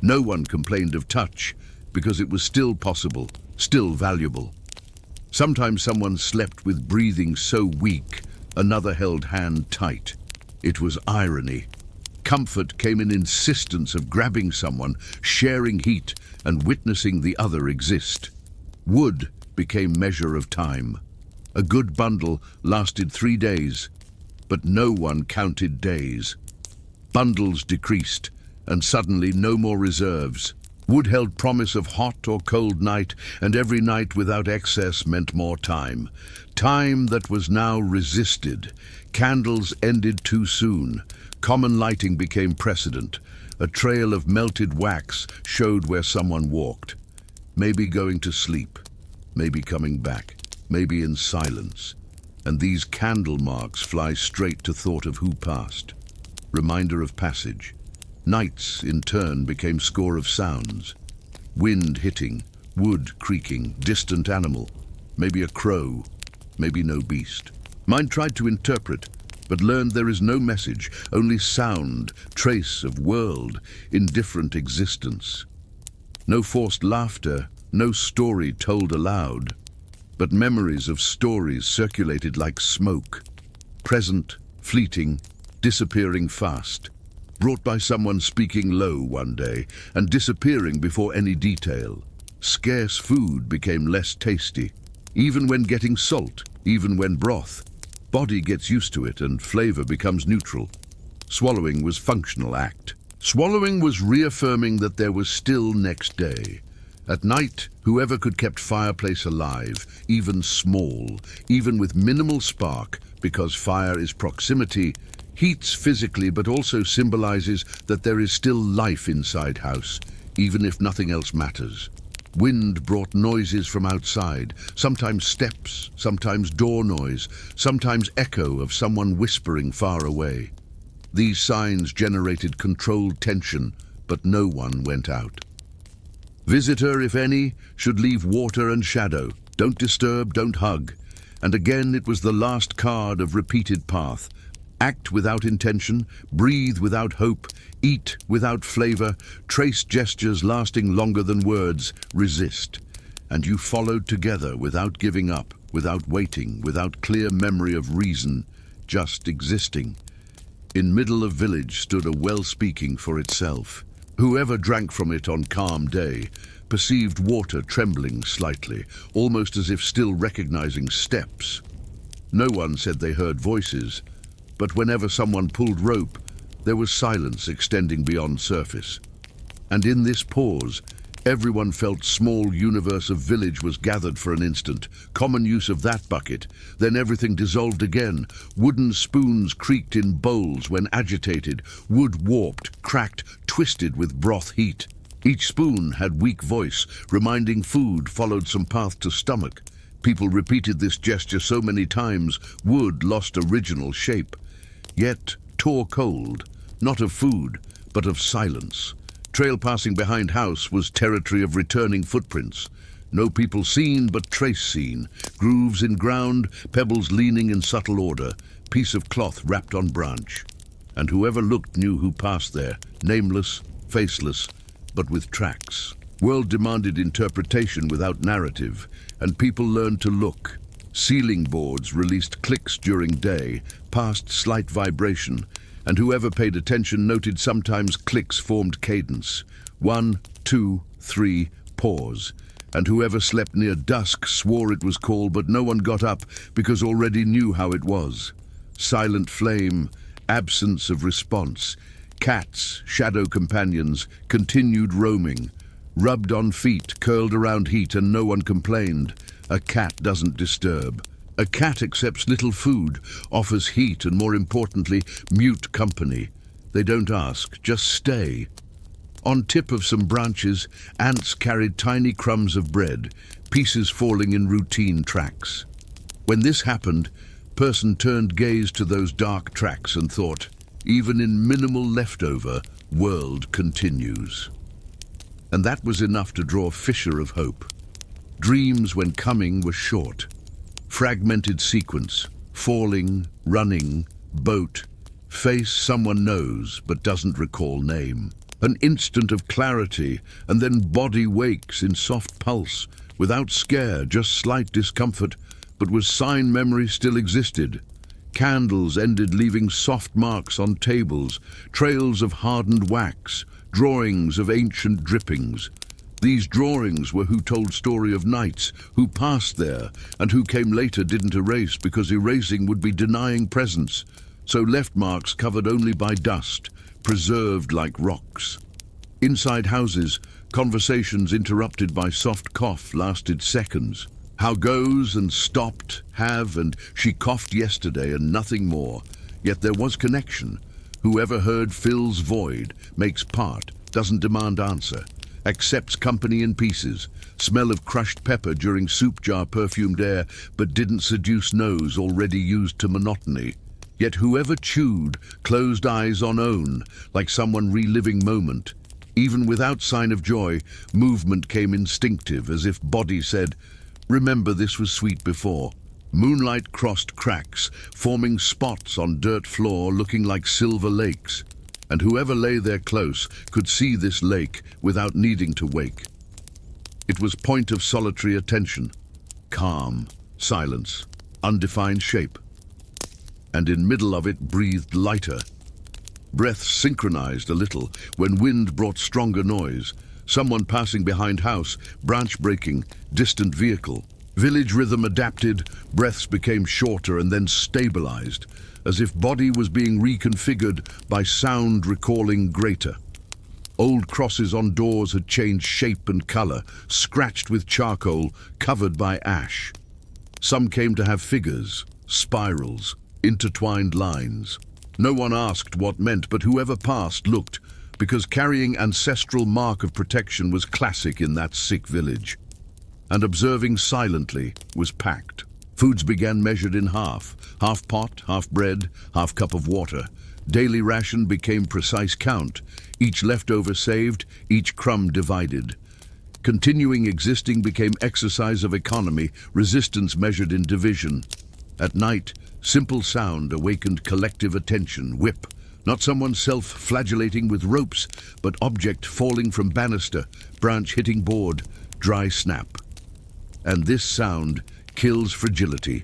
No one complained of touch, because it was still possible, still valuable. Sometimes someone slept with breathing so weak, another held hand tight. It was irony. Comfort came in insistence of grabbing someone, sharing heat, and witnessing the other exist. Wood became measure of time. A good bundle lasted 3 days, but no one counted days. Bundles decreased, and suddenly no more reserves. Wood held promise of hot or cold night, and every night without excess meant more time. Time that was now resisted. Candles ended too soon. Common lighting became precedent. A trail of melted wax showed where someone walked. Maybe going to sleep, maybe coming back, maybe in silence. And these candle marks fly straight to thought of who passed. Reminder of passage. Nights, in turn, became score of sounds. Wind hitting, wood creaking, distant animal. Maybe a crow, maybe no beast. Mine tried to interpret, but learned there is no message, only sound, trace of world, indifferent existence. No forced laughter, no story told aloud, but memories of stories circulated like smoke, present, fleeting, disappearing fast, brought by someone speaking low one day and disappearing before any detail. Scarce food became less tasty, even when getting salt, even when broth. Body gets used to it and flavor becomes neutral. Swallowing was functional act. Swallowing was reaffirming that there was still next day. At night, whoever could kept fireplace alive, even small, even with minimal spark, because fire is proximity, heats physically but also symbolizes that there is still life inside house, even if nothing else matters. Wind brought noises from outside, sometimes steps, sometimes door noise, sometimes echo of someone whispering far away. These signs generated controlled tension, but no one went out. Visitor, if any, should leave water and shadow. Don't disturb, don't hug. And again it was the last card of repeated path. Act without intention, breathe without hope, eat without flavor, trace gestures lasting longer than words, resist. And you followed together without giving up, without waiting, without clear memory of reason, just existing. In middle of village stood a well speaking for itself. Whoever drank from it on calm day perceived water trembling slightly, almost as if still recognizing steps. No one said they heard voices, but whenever someone pulled rope, there was silence extending beyond surface. And in this pause, everyone felt small universe of village was gathered for an instant, common use of that bucket, then everything dissolved again. Wooden spoons creaked in bowls when agitated, wood warped, cracked, twisted with broth heat. Each spoon had weak voice, reminding food followed some path to stomach. People repeated this gesture so many times, wood lost original shape. Yet tore cold, not of food, but of silence. Trail passing behind house was territory of returning footprints. No people seen, but trace seen. Grooves in ground, pebbles leaning in subtle order, piece of cloth wrapped on branch. And whoever looked knew who passed there, nameless, faceless, but with tracks. World demanded interpretation without narrative, and people learned to look. Ceiling boards released clicks during day, past slight vibration, and whoever paid attention noted sometimes clicks formed cadence. 1, 2, 3, pause. And whoever slept near dusk swore it was call, but no one got up because already knew how it was. Silent flame, absence of response. Cats, shadow companions, continued roaming. Rubbed on feet, curled around heat, and no one complained. A cat doesn't disturb. A cat accepts little food, offers heat, and more importantly, mute company. They don't ask, just stay. On tip of some branches, ants carried tiny crumbs of bread, pieces falling in routine tracks. When this happened, person turned gaze to those dark tracks and thought, even in minimal leftover, world continues. And that was enough to draw fissure of hope. Dreams when coming were short. Fragmented sequence, falling, running, boat, face someone knows but doesn't recall name. An instant of clarity, and then body wakes in soft pulse, without scare, just slight discomfort, but was sign memory still existed. Candles ended leaving soft marks on tables, trails of hardened wax, drawings of ancient drippings. These drawings were who told story of nights, who passed there, and who came later didn't erase because erasing would be denying presence. So left marks covered only by dust, preserved like rocks. Inside houses, conversations interrupted by soft cough lasted seconds. How goes and stopped, have, and she coughed yesterday and nothing more. Yet there was connection. Whoever heard fills void, makes part, doesn't demand answer, accepts company in pieces, smell of crushed pepper during soup jar perfumed air, but didn't seduce nose already used to monotony. Yet whoever chewed, closed eyes on own, like someone reliving moment. Even without sign of joy, movement came instinctive, as if body said, remember this was sweet before. Moonlight crossed cracks, forming spots on dirt floor looking like silver lakes. And whoever lay there close could see this lake without needing to wake. It was point of solitary attention, calm, silence, undefined shape. And in middle of it breathed lighter. Breaths synchronized a little when wind brought stronger noise. Someone passing behind house, branch breaking, distant vehicle. Village rhythm adapted, breaths became shorter and then stabilized, as if body was being reconfigured by sound recalling greater. Old crosses on doors had changed shape and color, scratched with charcoal, covered by ash. Some came to have figures, spirals, intertwined lines. No one asked what meant, but whoever passed looked, because carrying ancestral mark of protection was classic in that sick village. And observing silently was packed. Foods began measured in half pot, half bread, half cup of water. Daily ration became precise count, each leftover saved, each crumb divided. Continuing existing became exercise of economy, resistance measured in division. At night, simple sound awakened collective attention, whip. Not someone self-flagellating with ropes, but object falling from banister, branch hitting board, dry snap. And this sound kills fragility.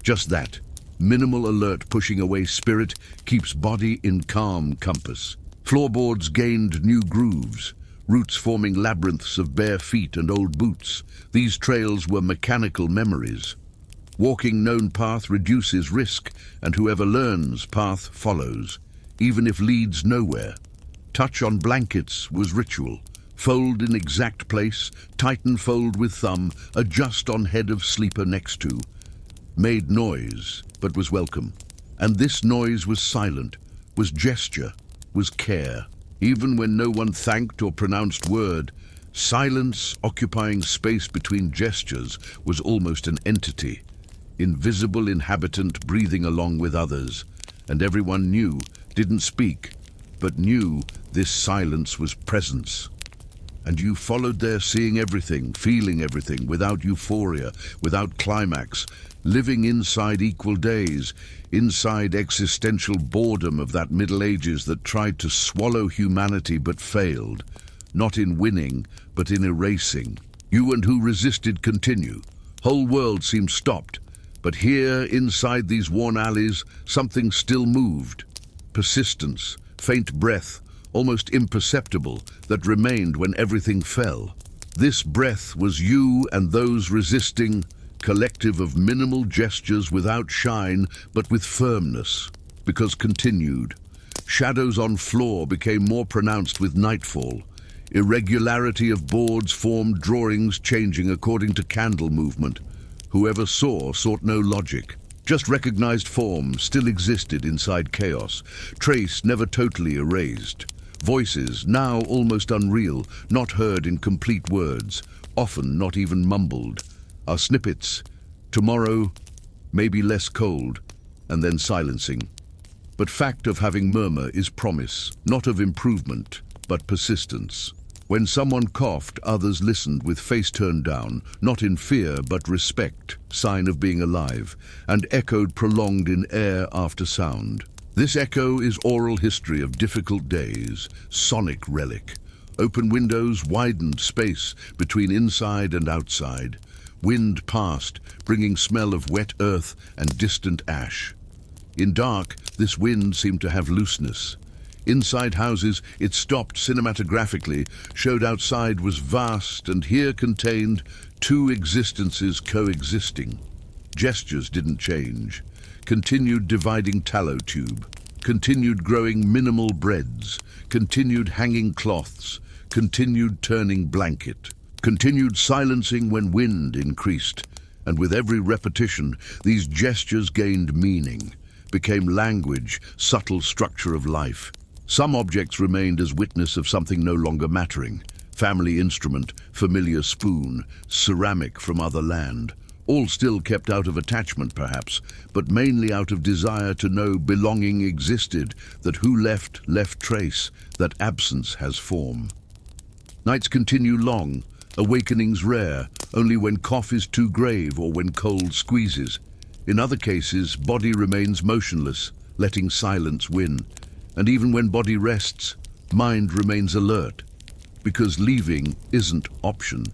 Just that. Minimal alert pushing away spirit keeps body in calm compass. Floorboards gained new grooves, roots forming labyrinths of bare feet and old boots. These trails were mechanical memories. Walking known path reduces risk, and whoever learns, path follows, even if leads nowhere. Touch on blankets was ritual. Fold in exact place, tighten fold with thumb, adjust on head of sleeper next to. Made noise, but was welcome. And this noise was silent, was gesture, was care. Even when no one thanked or pronounced word, silence occupying space between gestures was almost an entity. Invisible inhabitant breathing along with others. And everyone knew, didn't speak, but knew this silence was presence. And you followed there, seeing everything, feeling everything, without euphoria, without climax, living inside equal days, inside existential boredom of that Middle Ages that tried to swallow humanity but failed, not in winning, but in erasing. You and who resisted continue. Whole world seemed stopped, but here, inside these worn alleys, something still moved. Persistence, faint breath, almost imperceptible, that remained when everything fell. This breath was you and those resisting, collective of minimal gestures without shine, but with firmness, because continued. Shadows on floor became more pronounced with nightfall. Irregularity of boards formed drawings changing according to candle movement. Whoever saw sought no logic. Just recognized form still existed inside chaos, trace never totally erased. Voices, now almost unreal, not heard in complete words, often not even mumbled. Are snippets, tomorrow, maybe less cold, and then silencing. But fact of having murmur is promise, not of improvement, but persistence. When someone coughed, others listened with face turned down, not in fear but respect, sign of being alive, and echoed prolonged in air after sound. This echo is oral history of difficult days, sonic relic. Open windows widened space between inside and outside. Wind passed, bringing smell of wet earth and distant ash. In dark, this wind seemed to have looseness. Inside houses, it stopped cinematographically, showed outside was vast, and here contained two existences coexisting. Gestures didn't change. Continued dividing tallow tube. Continued growing minimal breads. Continued hanging cloths. Continued turning blanket. Continued silencing when wind increased. And with every repetition, these gestures gained meaning. became language, subtle structure of life. Some objects remained as witness of something no longer mattering. Family instrument, familiar spoon, ceramic from other land. All still kept out of attachment perhaps, but mainly out of desire to know belonging existed, that who left trace, that absence has form. Nights continue long, awakenings rare, only when cough is too grave or when cold squeezes. In other cases, body remains motionless, letting silence win. And even when body rests, mind remains alert, because leaving isn't option.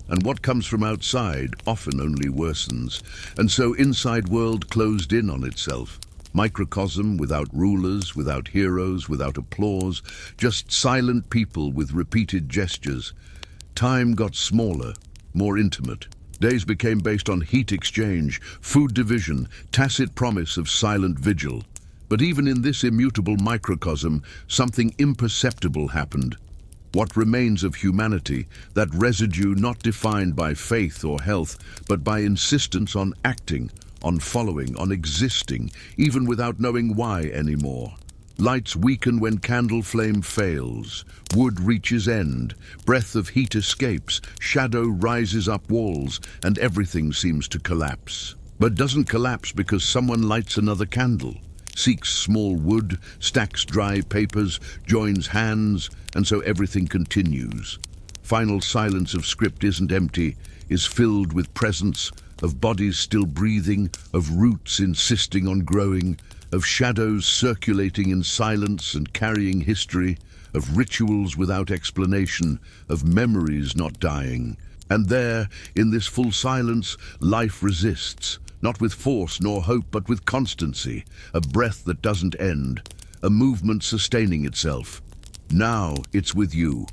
And what comes from outside often only worsens, and so inside world closed in on itself. Microcosm without rulers, without heroes, without applause, just silent people with repeated gestures. Time got smaller, more intimate. Days became based on heat exchange, food division, tacit promise of silent vigil. But even in this immutable microcosm, something imperceptible happened. What remains of humanity, that residue not defined by faith or health, but by insistence on acting, on following, on existing, even without knowing why anymore. Lights weaken when candle flame fails, wood reaches end, breath of heat escapes, shadow rises up walls, and everything seems to collapse. But doesn't collapse because someone lights another candle, seeks small wood, stacks dry papers, joins hands, and so everything continues. Final silence of script isn't empty, is filled with presence, of bodies still breathing, of roots insisting on growing, of shadows circulating in silence and carrying history, of rituals without explanation, of memories not dying. And there, in this full silence, life resists, not with force nor hope, but with constancy, a breath that doesn't end, a movement sustaining itself. Now it's with you.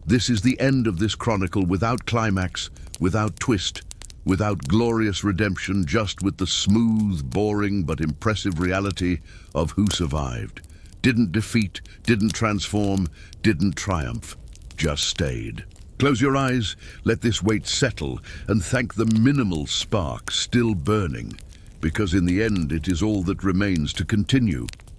This is the end of this chronicle, without climax, without twist, without glorious redemption, just with the smooth, boring, but impressive reality of who survived. Didn't defeat, didn't transform, didn't triumph, just stayed. Close your eyes, let this weight settle, and thank the minimal spark still burning, because in the end it is all that remains to continue.